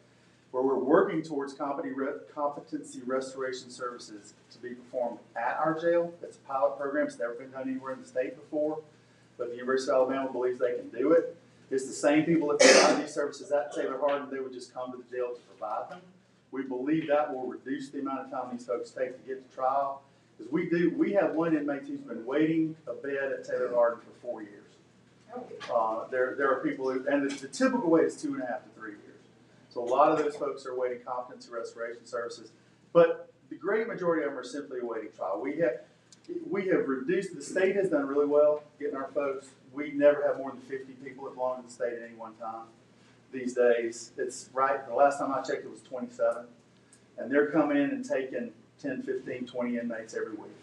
where we're working towards competency restoration services to be performed at our jail. It's a pilot program. It's never been done anywhere in the state before, but the University of Alabama believes they can do it. It's the same people that provide these services at Taylor Hardin. They would just come to the jail to provide them. We believe that will reduce the amount of time these folks take to get to trial. Because we have one inmate who's been waiting a bed at Taylor Hardin for 4 years. There are people who, and the typical wait is 2.5 to 3 years. So a lot of those folks are awaiting competency restoration services, but the great majority of them are simply awaiting trial. We have reduced, the state has done really well getting our folks. We never have more than 50 people that belong to the state at any one time. These days, it's right, the last time I checked it was 27. And they're coming in and taking 10, 15, 20 inmates every week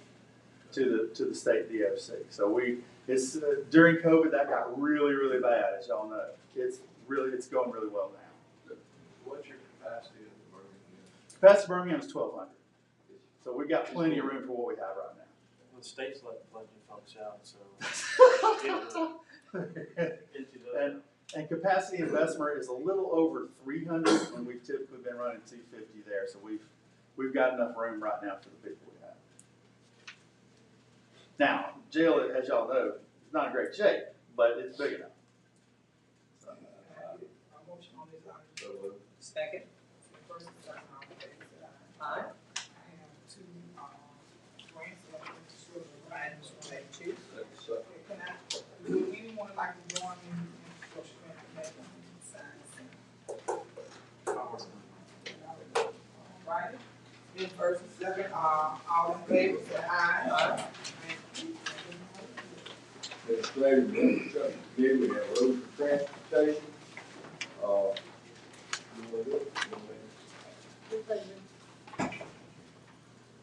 to the state DOC. So during COVID, that got really, really bad, as y'all know. It's going really well now. what's your capacity in Birmingham? Capacity Birmingham is 1,200. So we've got plenty of room for what we have right now. Well, the state's letting folks out, so. And capacity investment is a little over 300, and we've typically been running 250 there. So we've got enough room right now for the people we have. Now, jail, as y'all know, is not in great shape, but it's big enough. So, Motion on this item. So, Second. First and second, all in favor, say aye. Aye. I have two, grants that I went to Sugar Items 1 and 2. that's, uh, Can I, would anyone like to join me in discussion and make one sign this? Right? Then first and second, all in favor, say aye. Administrative Infrastructure Committee, we have roads and transportation. You want to do it?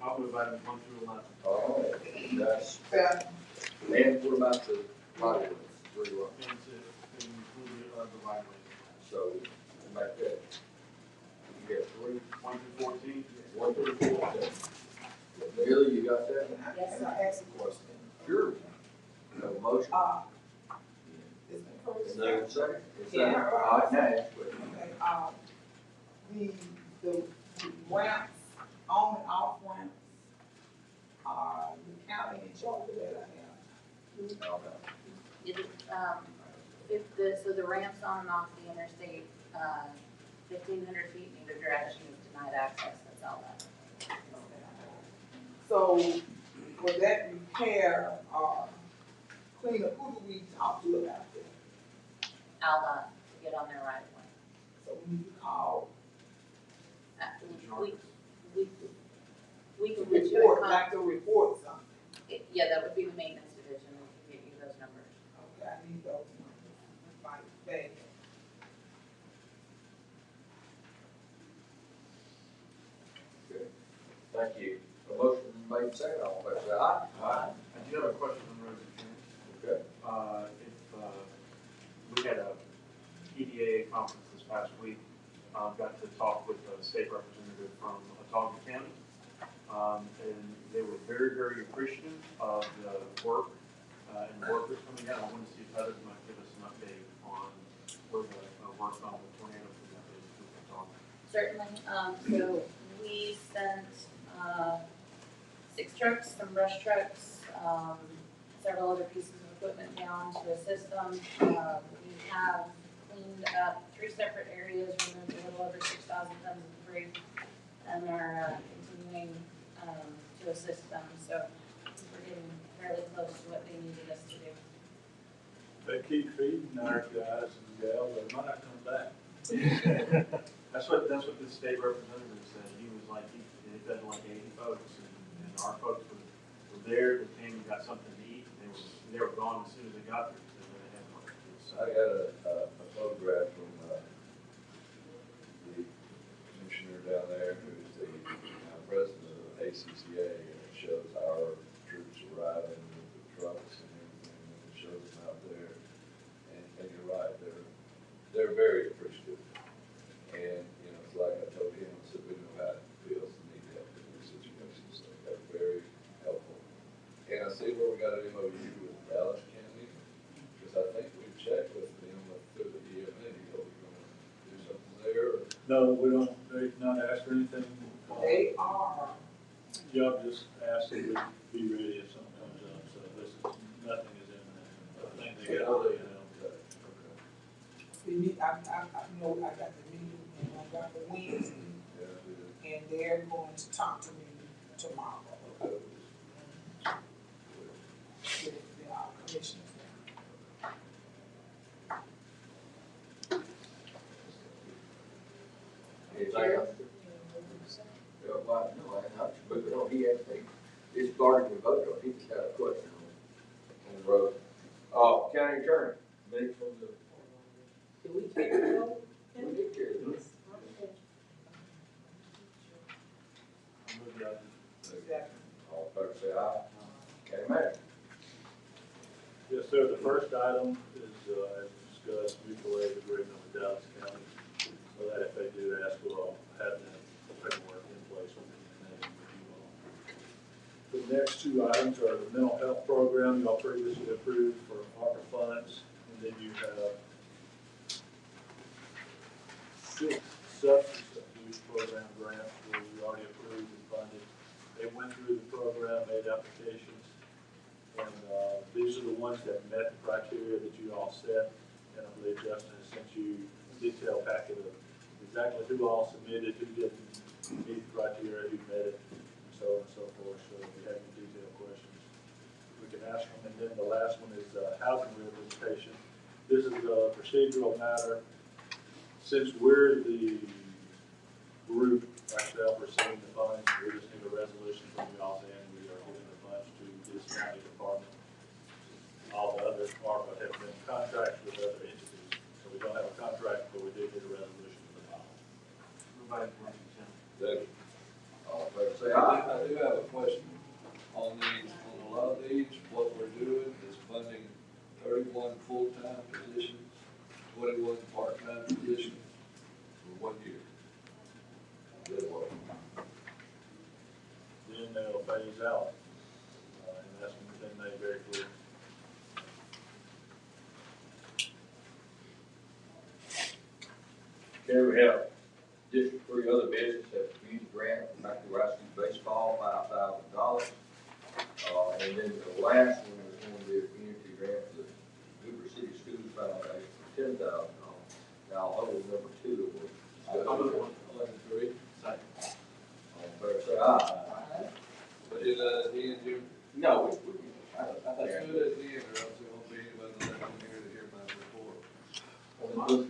I'll move items 1 through 11. All right, that's, Fair. and what about the body ones? Where you are? And to include the right way. So, make that, you get 3, 1 through 14. 1 through 14. Billy, you got that? Can I ask a question? Sure. No motion? Is the first? No second? Yeah. All right, now ask question. Okay, the ramps, on and off ramps, the county in charge of that, I have. So the ramps on and off the interstate, 1,500 feet in either direction is denied access, that's all that. So, for that repair, cleanup, who do we talk to about that? ALDOT to get on their right of way. So we need to call, We can to put you in report, contact. like to report something. Yeah, that would be the maintenance division, we can get you those numbers. Okay, I need those numbers, like, bad. Okay. Thank you. A motion made second, all in favor, say aye. I do have a question on roads and transit. Okay. We had a EDA conference this past week, got to talk with a state representative from Ottawa County. And they were very, very appreciative of the work, and workers coming out. I wanted to see if Heather might give us an update on where the work on the tornado is with Ottawa. Certainly, so we sent 6 trucks, some brush trucks, several other pieces of equipment down to assist them. We have cleaned up 3 separate areas, removed a little over 6,000 tons of debris, and are continuing to assist them. So we're getting fairly close to what they needed us to do. They keep feeding our guys and gals, they might not come back. That's what the state representative said. He was like, they fed like 80 folks, and our folks were there, they came and got something to eat, and they were gone as soon as they got there, because they had work to do. So, I got a photograph from, the commissioner down there, who's the president of ACCA, and it shows our troops arriving with the trucks and everything, and it shows them out there. And you're right, they're very appreciative. And, you know, it's like I told him, I said, we know how it feels to need help in these situations, so they're very helpful. And I see where we got an MOU with Dallas County, because I think we checked with them through the EMA, are we gonna do something there? Or? No, we don't, they've not asked for anything. They are. Y'all just asked if we'd be ready if something comes up, so this is, nothing is imminent. I think they got, you know. We meet, I know I got the meeting and I got the Wednesday, and they're going to talk to me tomorrow. With the commissioners. Anything else? Yeah, well, no, I'm moving on. He asked me, it's starting to vote on, he just had a question on the road. County attorney, minutes from the. Did we take it over? We did carry this. I'll move that. All in favor, say aye. County manager. Yes, sir, the first item is, as discussed, mutual aid agreement with Dallas County, so that if they do ask, we'll have that framework in place with you all. The next two items are the mental health program y'all previously approved for ARPA funds, and then you have 6 substance abuse program grants where we already approved and funded. They went through the program, made applications, and these are the ones that met the criteria that you all set. And I believe Justin has sent you a detailed packet of exactly who all submitted, who didn't meet the criteria, who met it, and so on and so forth. So if you have any detailed questions, we can ask them. And then the last one is housing rehabilitation. This is a procedural matter. Since we're the group ourselves receiving the funds, we just need a resolution from y'all saying we are giving the funds to this county department. All the others ARPA have been contracts with other entities, so we don't have a contract, but we do need a resolution for the file. Everybody for consent. Second. All in favor, say I aye. do have a question on these, on a lot of these, what we're doing is funding 31 full-time positions, 21 part-time positions for 1 year. Good work. Then they'll phase out, and that's been made very clear. Okay, we have District 3 other business, have community grant, back to rescue baseball, $5,000. And then the last one is going to be a community grant for the Hoover City Schools Foundation for $10,000. Now, hold number 2 that we're. I'll move one. 11-3. Second. All in favor, say aye. But it, he and you, No, I that's think. good at the end, or else there won't be anybody left in here to hear my report.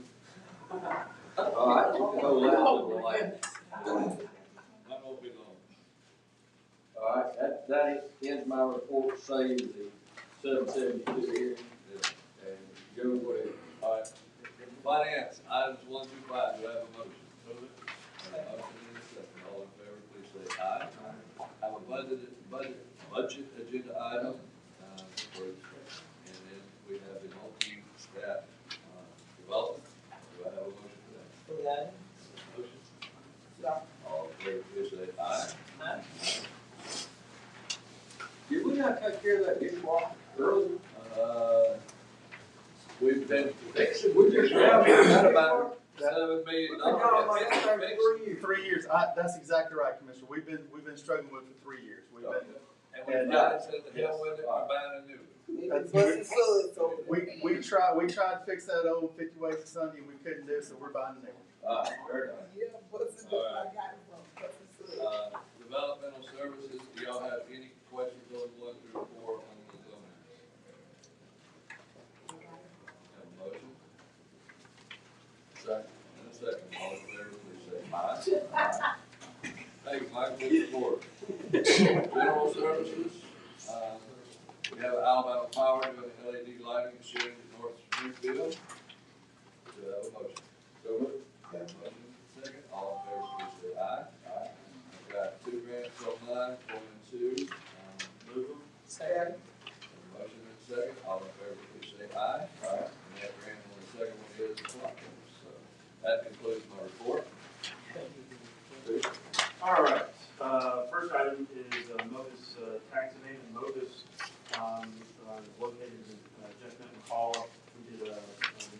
All right, go last. Mine won't be long. All right, that ends my report, saying the 772 here. And Joe, go ahead. All right. Finance, items 1 through 5, do I have a motion? Move it. Motion and a second, all in favor, please say aye. Have a budget agenda item, for, and then we have the multi-staff, development. Do I have a motion for that? For that, Motion? Yeah. All in favor, please say aye. Did we not take care of that dishwasher earlier? We've been fixing, We just yeah, have we got it. about $7 million. Fixed. 3 years. That's exactly right, Commissioner. We've been struggling with it for 3 years. We've been, And we finally said the hell with it, we're buying a new one. Maybe busting suds over there. we tried to fix that old 50 ways to Sunday, and we couldn't do it, so we're buying a new one. Very nice. Yeah, busting, All right. I got it from busting suds. Developmental services, do y'all have any questions on 1 through 4 on the zoning? Have a motion? Second. And a second, all in favor, please Item number 4, general services. We have Alabama Power doing LED lighting and shading at North Springfield. Do I have a motion? So moved. Motion second. All in favor, please say aye. Aye. I've got 2 grants online, 1 and 2. Move them. Second. Motion and second. All in favor, please say aye. Aye. And that grant on the second one is $1. So that concludes my report. All right, first item is Motus Tax Abatement. Motus located in Jeff McCall. We did an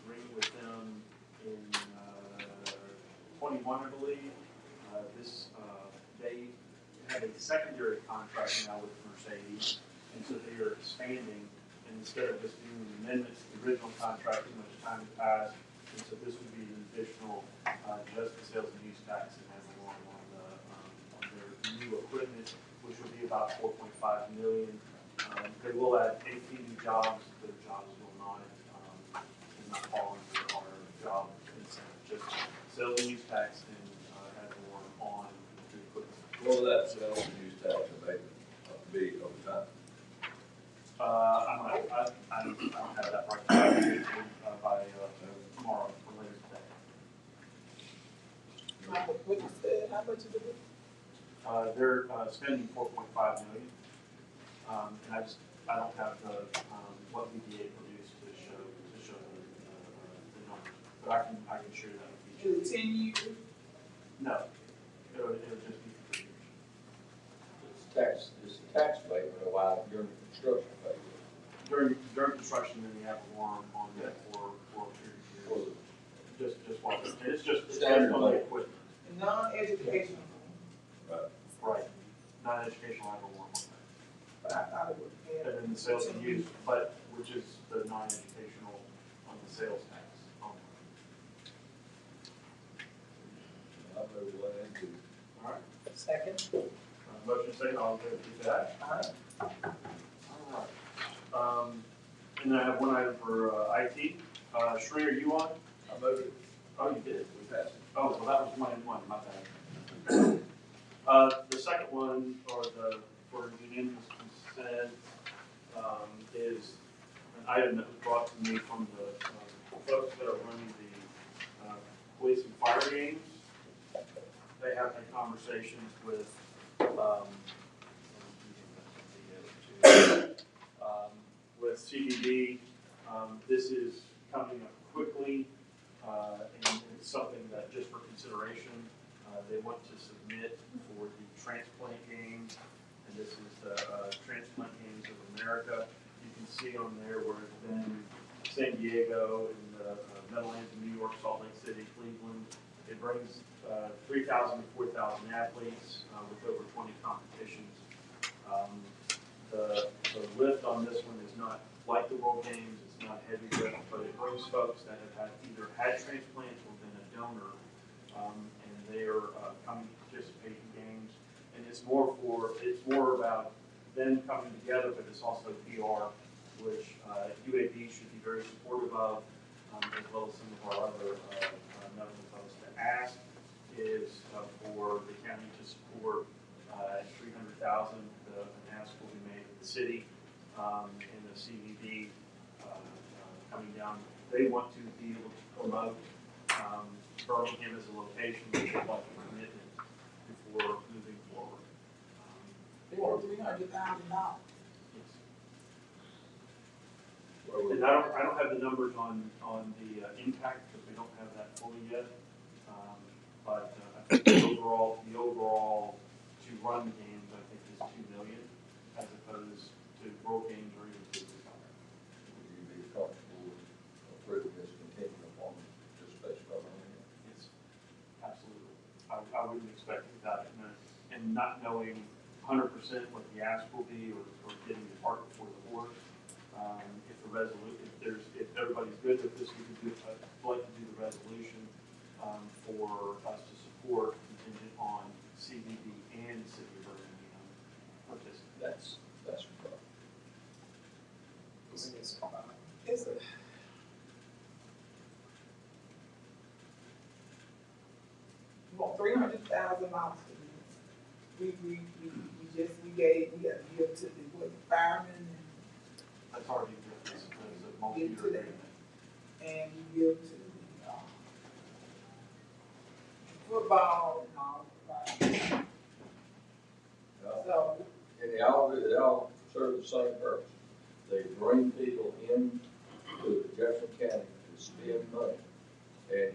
agreement with them in 21, I believe. They have a secondary contract now with Mercedes, and so they are expanding. And instead of just doing amendments to the original contract, too much time has passed, and so this would be an additional just the sales and use tax and has along on their new equipment, which would be about $4.5 million. They will add 18 new jobs. Those jobs will not fall under our job incentive, just sales and use tax and has along on the equipment. What will that sales and use tax abatement be over time? I don't have that right now. By tomorrow or later today. What you said, how much is it? They're spending $4.5 million, and I don't have the what VBA produced to show the numbers, but I can share that with you. Is it 10 years? No, it'll just be for 3 years. It's a tax abatement while during the construction phase. During construction, then you have a warrant on that for a period of years. Just one, and it's just Standard on the equipment. Non-educational, Right. Non-educational, I have a warrant on that. but I thought it was. And then the sales and use, but which is the non-educational on the sales tax. I move 1 and 2. All right. Second. Motion second, all in favor, please say aye. Aye. All right. And then I have one item for IT. Sheree, are you on? I moved it. Oh, you did. We passed it. Oh, well, that was 1 and 1, my bad. The second one, for unanimous consent, is an item that was brought to me from the folks that are running the police and fire games. They have had conversations with CBD. This is coming up quickly, and it's something that just for consideration, they want to submit for the transplant games, and this is the Transplant Games of America. You can see on there where it's been San Diego and the Meadowlands in New York, Salt Lake City, Cleveland. It brings 3,000 to 4,000 athletes with over 20 competitions. The lift on this one is not like the World Games, it's not heavy lift, but it brings folks that have either had transplants or been a donor, and they are coming to participate in games. And it's more about them coming together, but it's also PR, which UAB should be very supportive of, as well as some of our other medical folks. The ask is for the county to support $300,000. An ask will be made to the city and the CVB coming down. They want to be able to promote Birmingham as a location that they'd like a commitment before moving forward. They want $300,000. And I don't have the numbers on the impact because we don't have that fully yet. But I think the overall to run the games, I think is $2 million as opposed to World Games or even $2 million. Would you be comfortable approving this contingent upon just based on that? Yes, absolutely. I wouldn't expect it without it. And not knowing 100% what the ask will be or getting the part before the board. If everybody's good with this, we could I'd like to do the resolution for us to support contingent on CVB and City of Birmingham participating. That's rough. It's a, you want $300,000 for this. we gotta give to the, what, firemen That's already good, it's a Give multi-year to them. agreement. and we give to the, football and all, right? So, And they all serve the same purpose. They bring people in to Jefferson County to spend money. And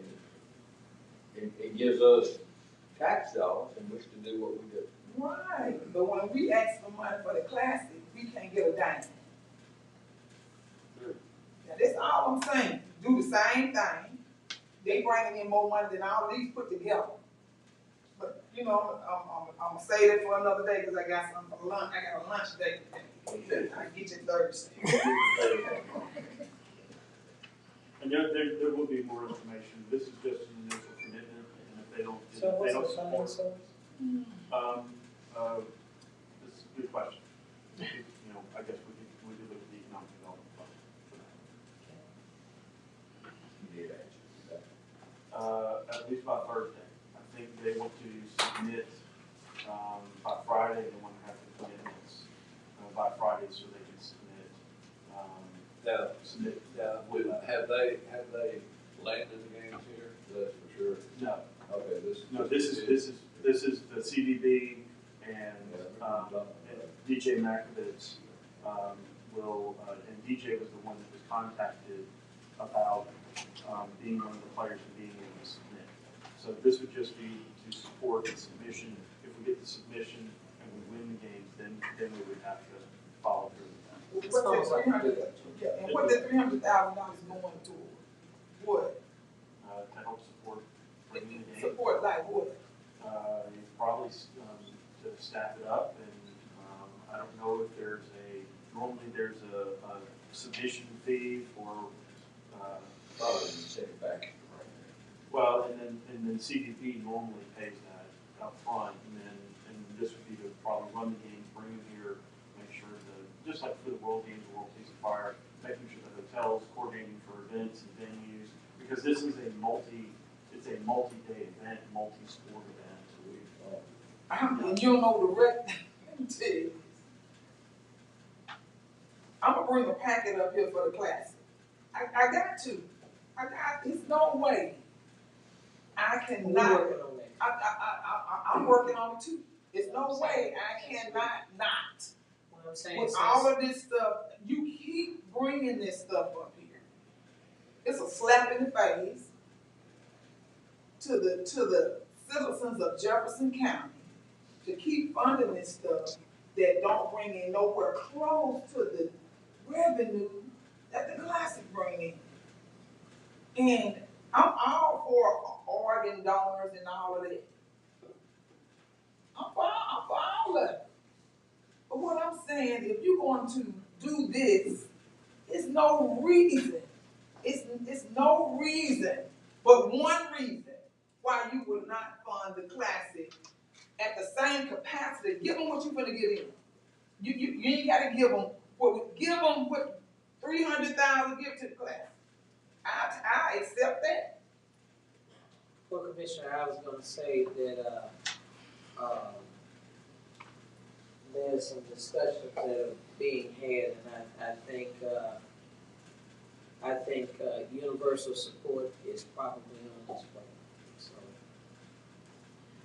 it gives us tax dollars in which to do what we do. right, but when we ask for money for the classic, we can't get a dime. Now, that's all I'm saying, do the same thing, they bringing in more money than all these put together. But, you know, I'm gonna say that for another day, cause I got some for lunch, I got a lunch date today. I get you Thursday. And there will be more information, this is just an initial commitment, and if they don't, So if they don't what's the funding support. source? This is a good question. You know, I guess we could look at the economic development fund for that. You did actually. At least by Thursday. I think they want to submit, by Friday, they want to have the commitments, by Friday so they can submit, Have they landed the games here? That's for sure. No, Okay, this is the CDB and DJ Makovitz, and DJ was the one that was contacted about, being one of the players and being able to submit. So this would just be to support the submission. If we get the submission and we win the games, then we would have to follow through with that. What's that 300, yeah, and what that $300,000 going toward? What? To help support bringing the game. Support like what? Probably to staff it up, and I don't know if normally there's a submission fee for, Probably send it back. well, and then CDP normally pays that up front, and this would be to probably run the games, bring them here, make sure just like for the World Games, World Police and Fire, making sure the hotels coordinating for events and venues, because this is a multi-day event, multi-sport event, so And you don't know the rest, let me tell you this. I'm gonna bring a packet up here for the classic. I got to. There's no way I We're cannot. working on that. I'm working on it too. There's no way I cannot not. What I'm saying With is, all of this stuff, you keep bringing this stuff up here. It's a slap in the face to the citizens of Jefferson County to keep funding this stuff that don't bring in nowhere close to the revenue that the classic bring in. And I'm all for organ donors and all of that. I'm for all of it. But what I'm saying, if you're going to do this, it's no reason. It's no reason, but one reason why you would not fund the classic at the same capacity. Give them what you're gonna get in. You ain't gotta give them what 300,000 give to the class. I accept that. well, Commissioner, I was gonna say that, there's some discussions that are being had, and I think universal support is probably on its way, so.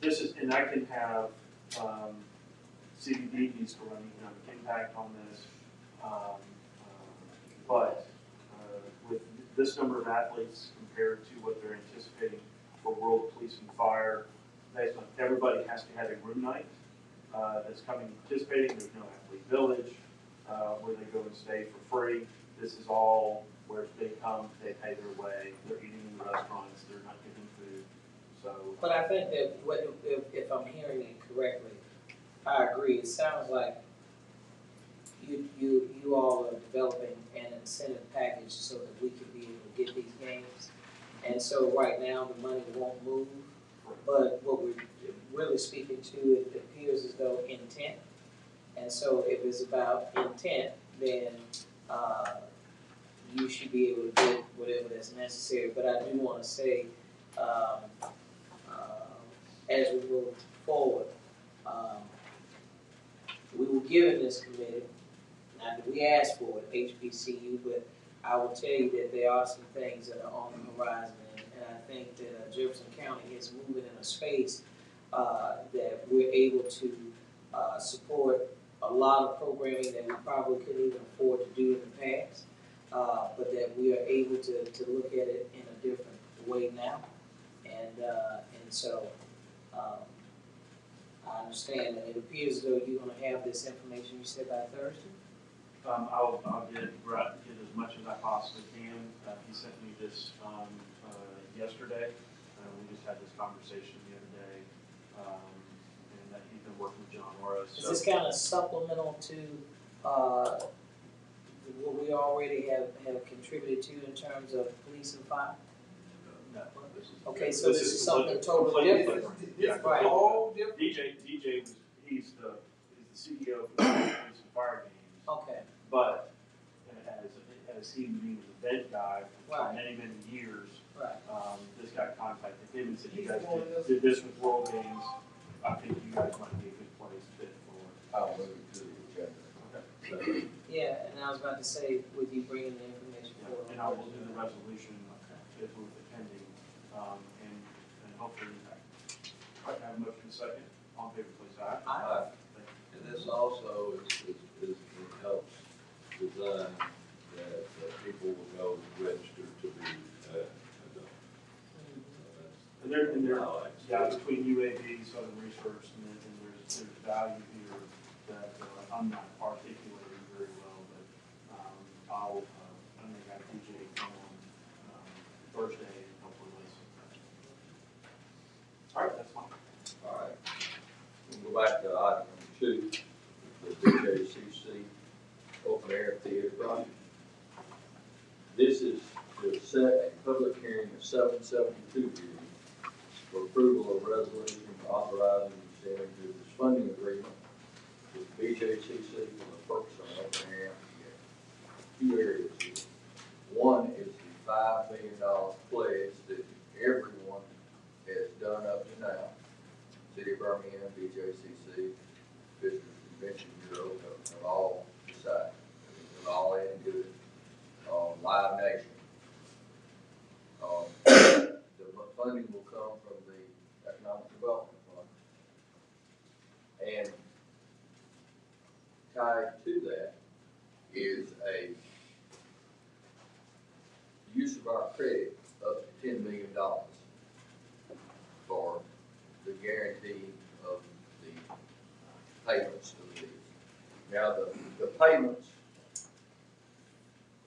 this is, and I can have, CDB needs to run economic impact on this, but with this number of athletes compared to what they're anticipating for World Police and Fire, based on everybody has to have a room night that's coming and participating. There's no athlete village where they go and stay for free. This is all where they come, they pay their way, they're eating in the restaurants, they're not getting food. So, But I think that if I'm hearing it correctly, I agree. It sounds like you all are developing an incentive package so that we can be able to get these games. And so right now, the money won't move, but what we're really speaking to, it appears as though intent. And so if it's about intent, then you should be able to get whatever that's necessary. But I do want to say, as we move forward, We were given this committee, now we asked for it, HBCU, but I will tell you that there are some things that are on the horizon, and I think that Jefferson County is moving in a space that we're able to support a lot of programming that we probably couldn't even afford to do in the past, but that we are able to look at it in a different way now, and so I understand that it appears as though you're gonna have this information, you said by Thursday? I'll get as much as I possibly can. He sent me this, yesterday. We just had this conversation the other day. And that he's been working with John Morris. Is this kind of supplemental to, what we already have contributed to in terms of police and fire? No, this is. Okay, so this is something completely totally different. Yeah, Right. Whole different. DJ was, he's the CEO of the police and fire games. Okay, But as he being the event guy for Right. many, many years, right. this guy contacted him and said, you He's guys one of those- did this with World Games. I think you guys might be a good place fit for I'll move it to the agenda. it. Yeah, and I was about to say, with you bringing the information forward. And I will do the resolution if with the pending, and hopefully, I can have a motion second, on paper, please, aye. Aye. And this also is it helps design that people will know to register to be adult. And there, I like it. yeah, between UAB, Southern Research, and there's value here that I'm not articulating very well, but I'm gonna have DJ come on Thursday and hopefully listen. All right, that's fine. All right. We'll go back to item number 2, the BJCC open air theater project. This is to set a public hearing of 772 hearing for approval of resolution authorizing the sharing to this funding agreement with BJCC for the purpose of open air theater. 2 areas here. One is the $5 million pledge that everyone has done up to now. City of Birmingham, BJCC, Visitors Convention Bureau have all decided. They're all into it. Live Nation. The funding will come from the Economic Development Fund. And tied to that is a use of our credit up to $10 million for the guarantee of the payments of these. Now, the payments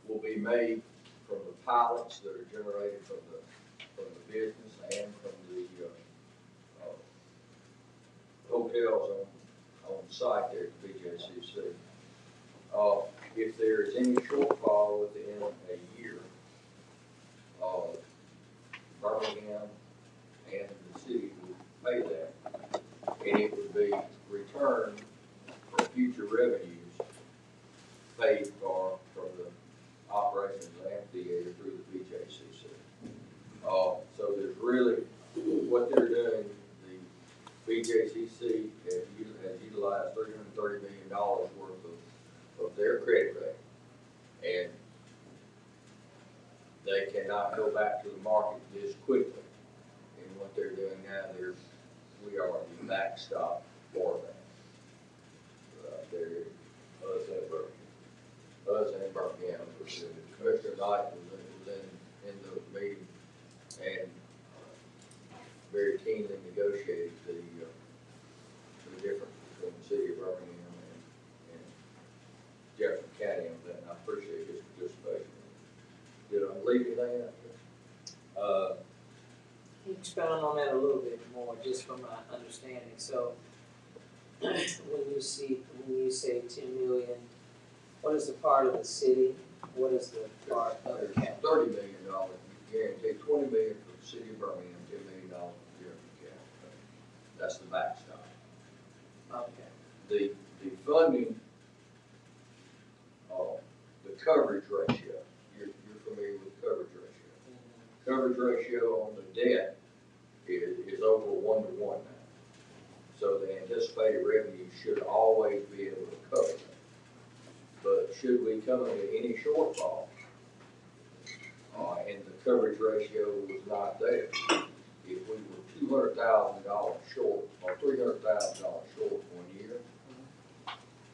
will be made from the pilots that are generated from the business and from the hotels on site there at BJCC. If there is any shortfall within a year, Birmingham and the city would pay that, and it would be returned for future revenues paid for from the operations of the amphitheater through the BJCC. So there's really, what they're doing, the BJCC has utilized $330 million worth of their credit rating, and they cannot go back to the market this quickly. And what they're doing now, we are the backstop for that. Us and Birmingham. Commissioner Knight was in the meeting and very keenly negotiated the difference between the city of Birmingham and Jefferson County on that, and I appreciate his participation. Did I leave anything out there? Can you expound on that a little bit more, just from my understanding? So, when you say 10 million, what is the part of the city? What is the part of the county? $30 million guarantee, $20 million for the city of Birmingham, $10 million for Jefferson County. That's the backstop. Okay. The funding, the coverage ratio, you're familiar with coverage ratio. Coverage ratio on the debt is over 1-to-1 now. So the anticipated revenue should always be able to cover that. But should we come into any shortfall, and the coverage ratio was not there, if we were $200,000 short or $300,000 short 1 year,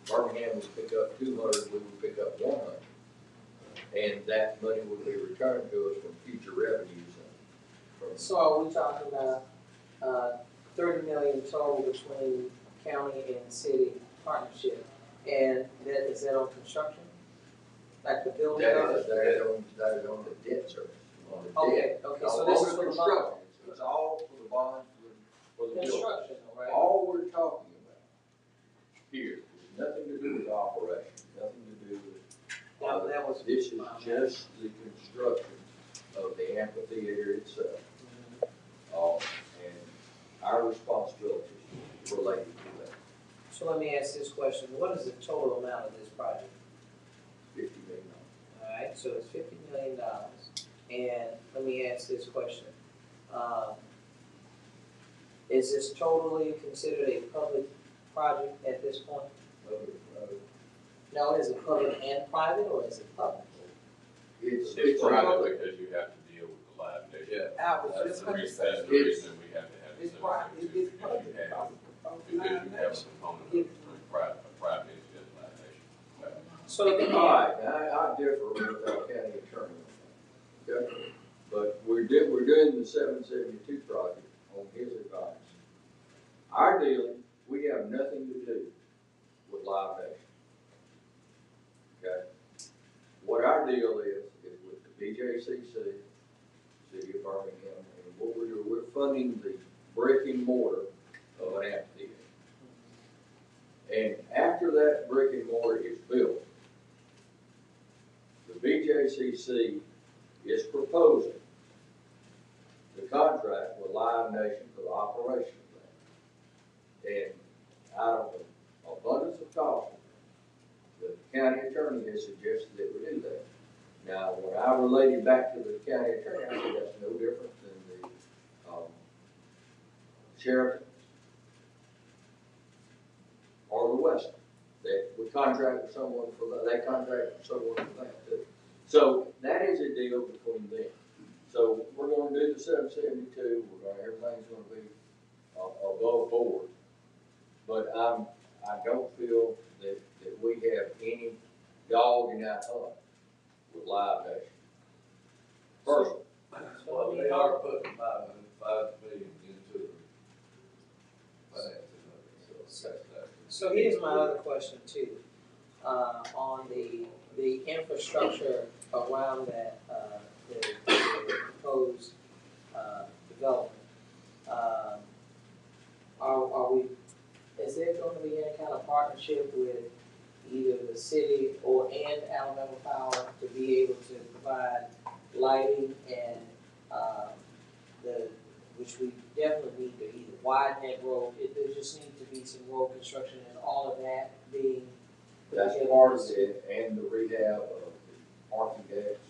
Birmingham would pick up 200, we would pick up 100. And that money would be returned to us from future revenues. So are we talking about, 30 million total between county and city partnership? And that, is that on construction? Like the building? That is on the debt service, on the Okay, debt. okay, so this is for the bond. Construction. It's all for the bonds, for the building. Construction, right? All we're talking about here is nothing to do with operation, nothing to do with. That was. This is just the construction of the amphitheater itself. And our responsibilities related to that. So let me ask this question, what is the total amount of this project? $50 million. Alright, so it's $50 million, and let me ask this question. Is this totally considered a public project at this point? No, is it public and private, or is it public? It's private because you have to deal with the liability. I was That's just the gonna reason, say, that's the reason we have to have it. it's private, it's public. Because you have a component of private entity as liability. So let me All right, I differ with our county attorney on that, okay? But we're doing the 772 project on his advice. Our dealing, we have nothing to do with Live Nation. Okay? What our deal is with the BJCC, City of Birmingham, and what we're doing, we're funding the brick and mortar of an amphitheater. And after that brick and mortar is built, the BJCC is proposing the contract with Live Nation for the operation of that. And out of an abundance of caution, the county attorney has suggested that we do that. Now, when I related back to the county attorney, I said that's no different than the Sheraton or the Westin. That we contract with someone for that, they contract with someone for that too. So that is a deal between them. So we're gonna do the 772, everything's gonna be above board. But I don't feel that we have any dog in that hunt with Live Nation. Personally. Well, they are putting $5 million into the financing of it, so that's that. So here's my other question too, on the infrastructure around that, the proposed, development. Is there gonna be any kind of partnership with either the city and Alabama Power to be able to provide lighting and, which we definitely need to either widen that road, there just needs to be some road construction and all of that being. That's part of it, and the rehab of the parking decks,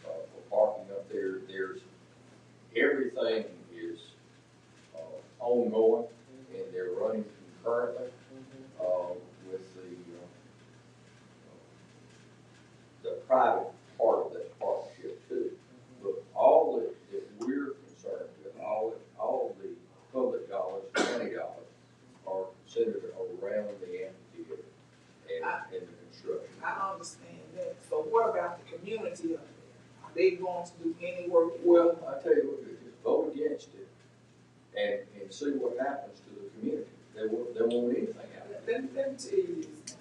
for parking up there. There's, everything is, ongoing, and they're running concurrently, with the private part of that partnership too. But all that we're concerned with, all the public dollars, county dollars, are centered around the amphitheater and the construction. I understand that. So what about the community up there? Are they going to do any work? Well, I tell you what, just vote against it and see what happens to the community. They won't anything out of it. Let me tell you this.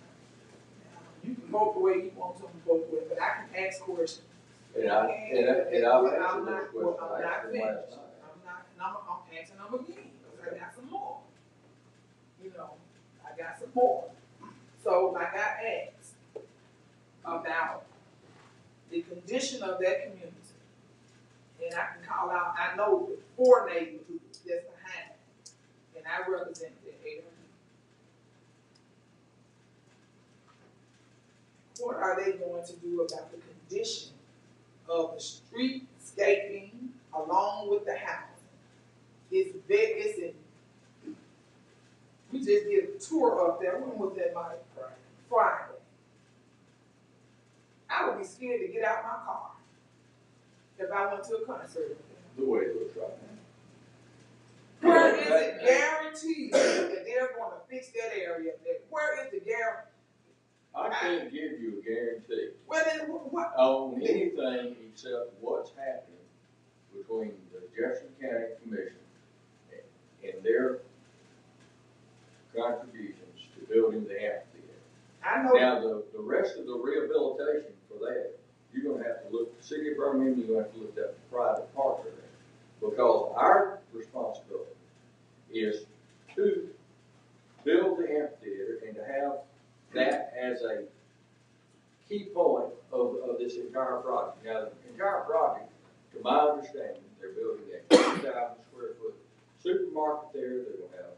You can vote the way you want to vote the way, but I can ask questions. And I've answered those questions. I'm not finished. I'm asking them again, because I got some more. I got some more. So like I asked about the condition of that community, and I can call out, I know the 4 neighborhoods that's behind, and I represent the 800. What are they going to do about the condition of the streetscaping along with the housing? It's We just did a tour up there. When was that, Mike? Friday. I would be scared to get out my car if I went to a concert. The way it looks right now. Where is it guaranteed that they're gonna fix that area? Where is the guarantee? I can't give you a guarantee Well, then, what? on anything except what's happening between the Jefferson County Commission and their contributions to building the amphitheater. I know. Now, the rest of the rehabilitation for that, you're gonna have to look, the city of Birmingham, you're gonna have to look at the private partner there. Because our responsibility is to build the amphitheater and to have that as a key point of this entire project. Now, the entire project, to my understanding, they're building a 50,000 square foot supermarket there, they're gonna have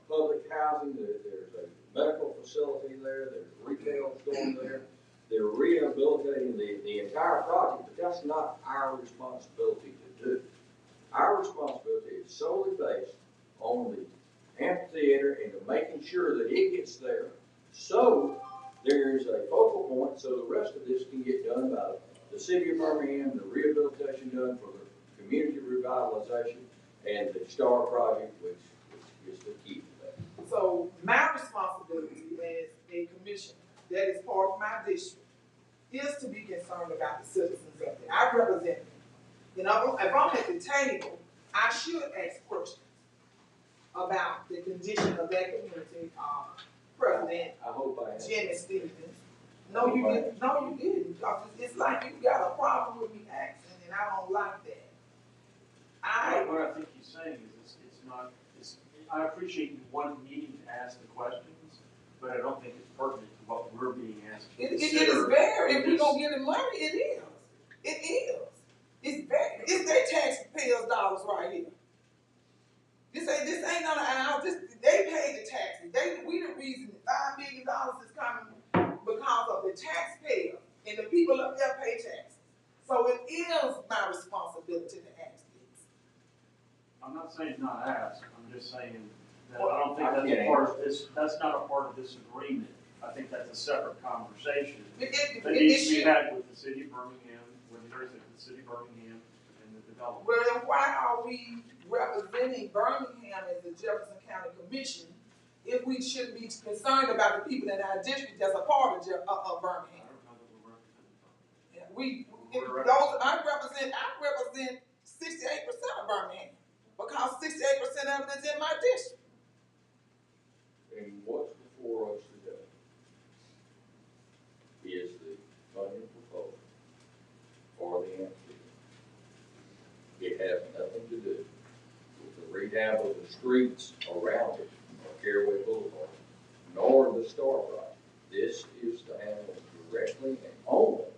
public housing, there's a medical facility there, there's a retail store there. They're rehabilitating the entire project, but that's not our responsibility to do. Our responsibility is solely based on the amphitheater and to making sure that it gets there, so there's a focal point, so the rest of this can get done by the city of Birmingham, the rehabilitation done for the community revitalization, and the STAR project, which is the key to that. So my responsibility as a commissioner, that is part of my district, is to be concerned about the citizens up there. I represent them. You know, if I'm at the table, I should ask questions about the condition of that community. President I hope I answered. Jimmy Stevens. No, you didn't. No, you didn't. Because it's like you got a problem with me asking, and I don't like that. What I think he's saying is it's not, I appreciate you wanting me to ask the questions, but I don't think it's pertinent to what we're being asked to It consider. is very. If we're gonna get the money, it is. It is. It's very. It's their taxpayers' dollars right here. This ain't on the aisle. They pay the taxes. We the reason $5 million is coming because of the taxpayer and the people up there pay taxes. So it is my responsibility to ask this. I'm not saying not ask, I'm just saying that I don't think that's can't a part of this, that's not a part of this agreement. I think that's a separate conversation that needs to be had with the city of Birmingham, with the city of Birmingham and the developer. Well, then why are we representing Birmingham as the Jefferson County Commission if we shouldn't be concerned about the people in our district that's a part of Birmingham? I don't know that we're representing Birmingham. I represent 68% of Birmingham because 68% of it is in my district. And what's before us today is the funding proposal for the amphitheater. It has nothing to do with the rehab of the streets around it, or Caraway Boulevard, nor the STAR project. This is to handle directly and only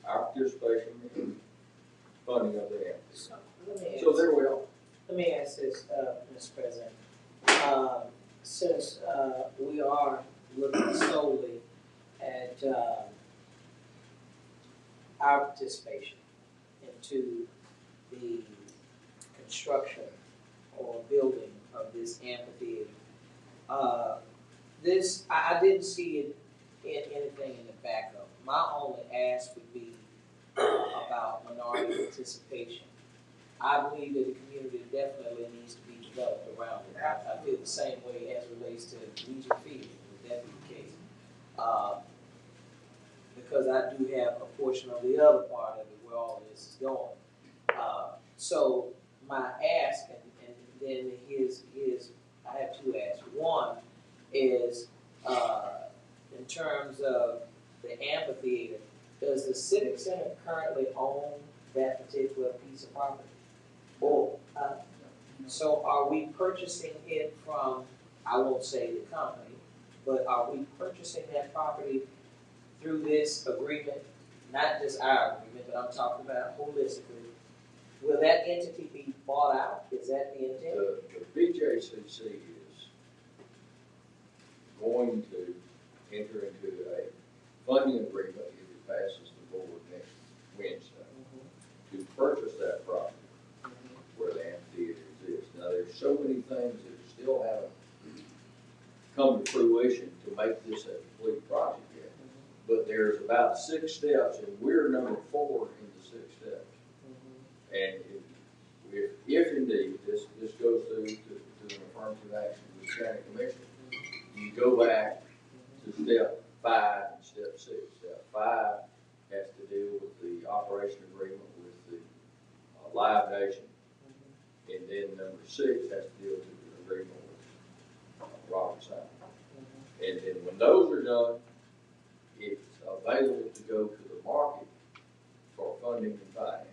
our participation in funding of the amphitheater. So there we are. Let me ask this, Mr. President. Since we are looking solely at our participation into the construction or building of this amphitheater, I didn't see it in anything in the backup. My only ask would be about minority participation. I believe that the community definitely needs to be developed around it. I feel the same way as it relates to Legion Field, would that be the case? Because I do have a portion of the other part of it where all this is going. So my ask, and then I have two asks. One is in terms of the amphitheater, does the Civic Center currently own that particular piece of property? Or, so are we purchasing it from, I won't say the company, but are we purchasing that property through this agreement? Not just our agreement, but I'm talking about holistically. Will that entity be bought out? Is that the intent? The BJCC is going to enter into a funding agreement if it passes the board next Wednesday to purchase that property where the amphitheater exists. Now, there's so many things that still haven't come to fruition to make this a complete project yet. But there's about 6 steps, and we're number 4 in the 6 steps. And if indeed this goes through to an affirmative action with the county commission, you go back to step 5 and step 6. Step 5 has to deal with the operation agreement with the Live Nation. And then number 6 has to deal with the agreement with Robert Simon. And then when those are done, it's available to go to the market for funding and financing.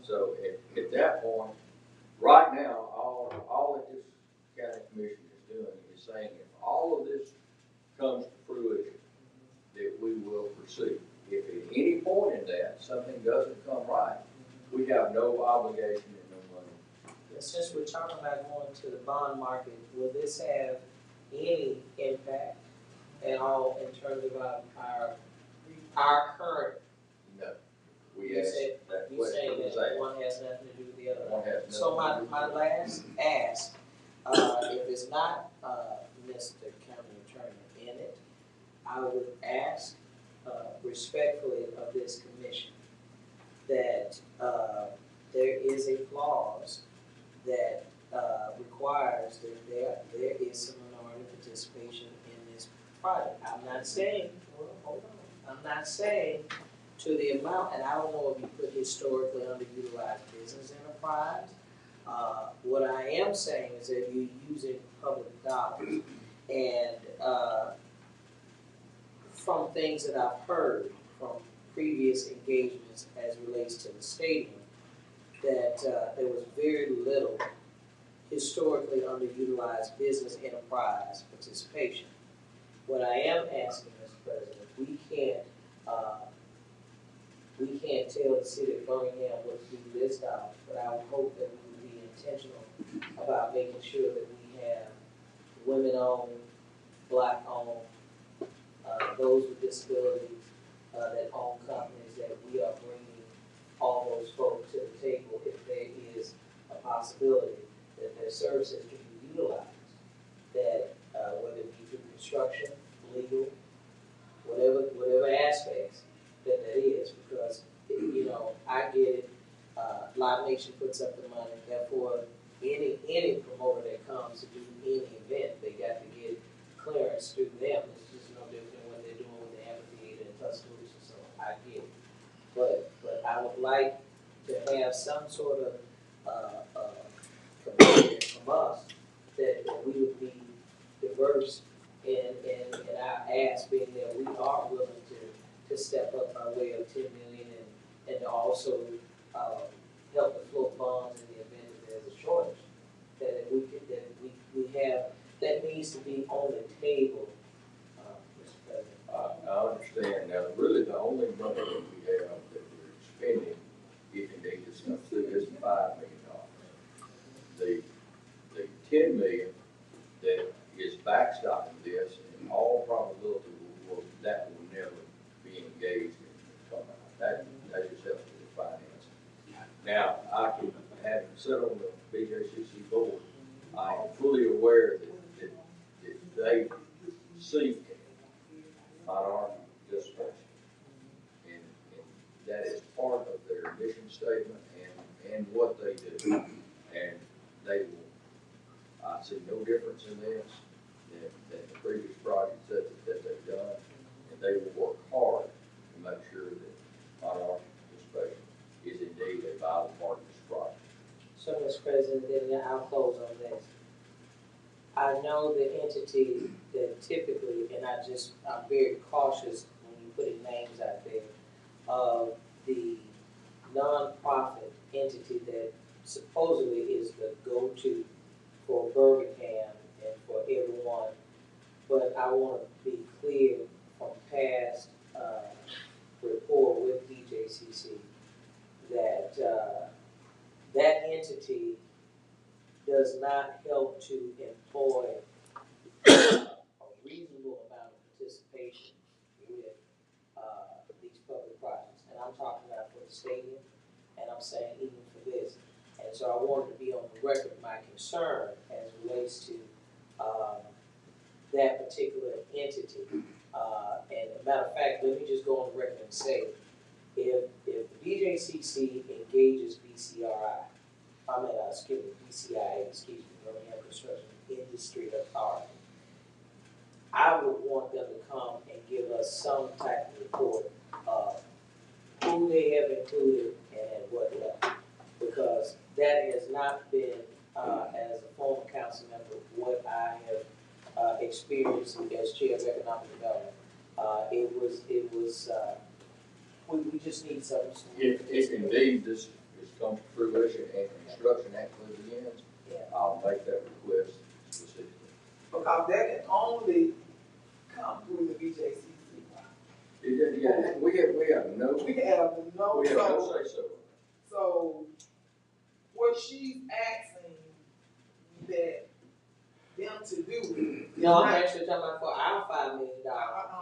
So at that point, right now, all that this county commission is doing is saying if all of this comes to fruition, that we will proceed. If at any point in that something doesn't come right, we have no obligation and no money. And since we're talking about going to the bond market, will this have any impact at all in terms of our current? No. We asked that You question. say that one has nothing to do with the other. One has nothing So my to do with my the last ask, if it's not Mr. County Attorney in it, I would ask respectfully of this commission that there is a clause that requires that there is some minority participation in this project. I'm not saying, well, hold on, I'm not saying to the amount, and I don't know if you put historically underutilized business enterprise. What I am saying is that you're using public dollars, and from things that I've heard from previous engagements as relates to the stadium, that there was very little historically underutilized business enterprise participation. What I am asking, Mr. President, we can't tell the city of Birmingham what to do with this dollars, but I would hope that we would be intentional about making sure that we have women-owned, black-owned, those with disabilities that own companies, that we are bringing all those folks to the table if there is a possibility that their services can be utilized, that whether it be through construction, legal, whatever aspects that is, because, you know, I get it, Live Nation puts up the money, therefore any promoter that comes to do any event, they got to get clearance through them. It's just no different than what they're doing with the amphitheater in Tuscaloosa, so I get it. But I would like to have some sort of commitment from us that we would be diverse in our ask, being that we are willing to step up by way of 10 million and to also help to float bonds in the event that there's a shortage. That if we could, that we have, that needs to be on the table, Mr. President. I understand. Now, really, the only money that we have that we're spending, if indeed it's come through, is $5 million. The $10 million that is backstopping this, in all probability, that will never be engaged in come out. That just helps with the financing. Now, I can, having sat on the BJCC board, I am fully aware that they seek minority participation. And that is part of their mission statement and what they do. And they will, I see no difference in this than the previous projects that they've done. And they will work hard to make sure that minority participation is indeed a vital part of this project. So, Mr. President, then I'll close on this. I know the entity that typically, and I'm very cautious when you put names out there, of the nonprofit entity that supposedly is the go-to for Birmingham and for everyone. But I want to be clear from past rapport with BJCC that that entity does not help to employ a reasonable amount of participation with these public projects. And I'm talking about for the stadium, and I'm saying even for this. And so I wanted to be on the record my concern as relates to that particular entity. And as a matter of fact, let me just go on the record and say, if the BJCC engages BCRI, BCIA, Birmingham Construction Industry Authority, I would want them to come and give us some type of report of who they have included and at what level. Because that has not been, as a former council member, what I have experienced as chair of economic development. We just need some. If indeed this is come to fruition and construction actually begins, I'll make that request specifically. Because that can only come through the BJCC. Yeah, we have no say so. So what she's asking that them to do. No, I'm actually talking about for our $5 million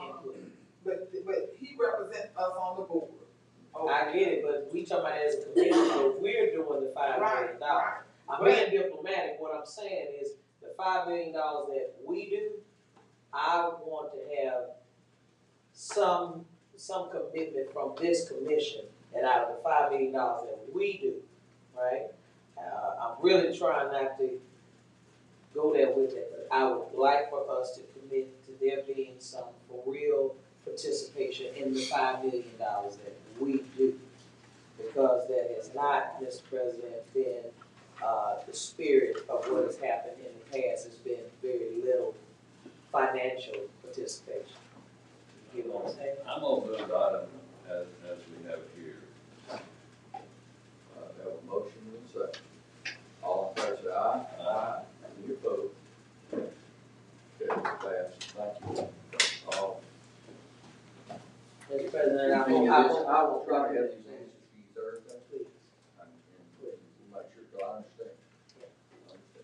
input. But he represents us on the board. I get it, but we talking about as a commission, if we're doing the $5 million. Right. I'm being diplomatic, what I'm saying is, the $5 million that we do, I want to have some commitment from this commission that out of the $5 million that we do, right? I'm really trying not to go there with it, but I would like for us to commit to there being some for real participation in the $5 million that we do. Because that has not, Mr. President, been the spirit of what has happened in the past. Has been very little financial participation. You know what I'm saying? I'm gonna move the item as we have it here. Have a motion and a second. All in favor say aye. Aye. Any opposed? Okay, passed. Thank you. Mr. President, I will try to have these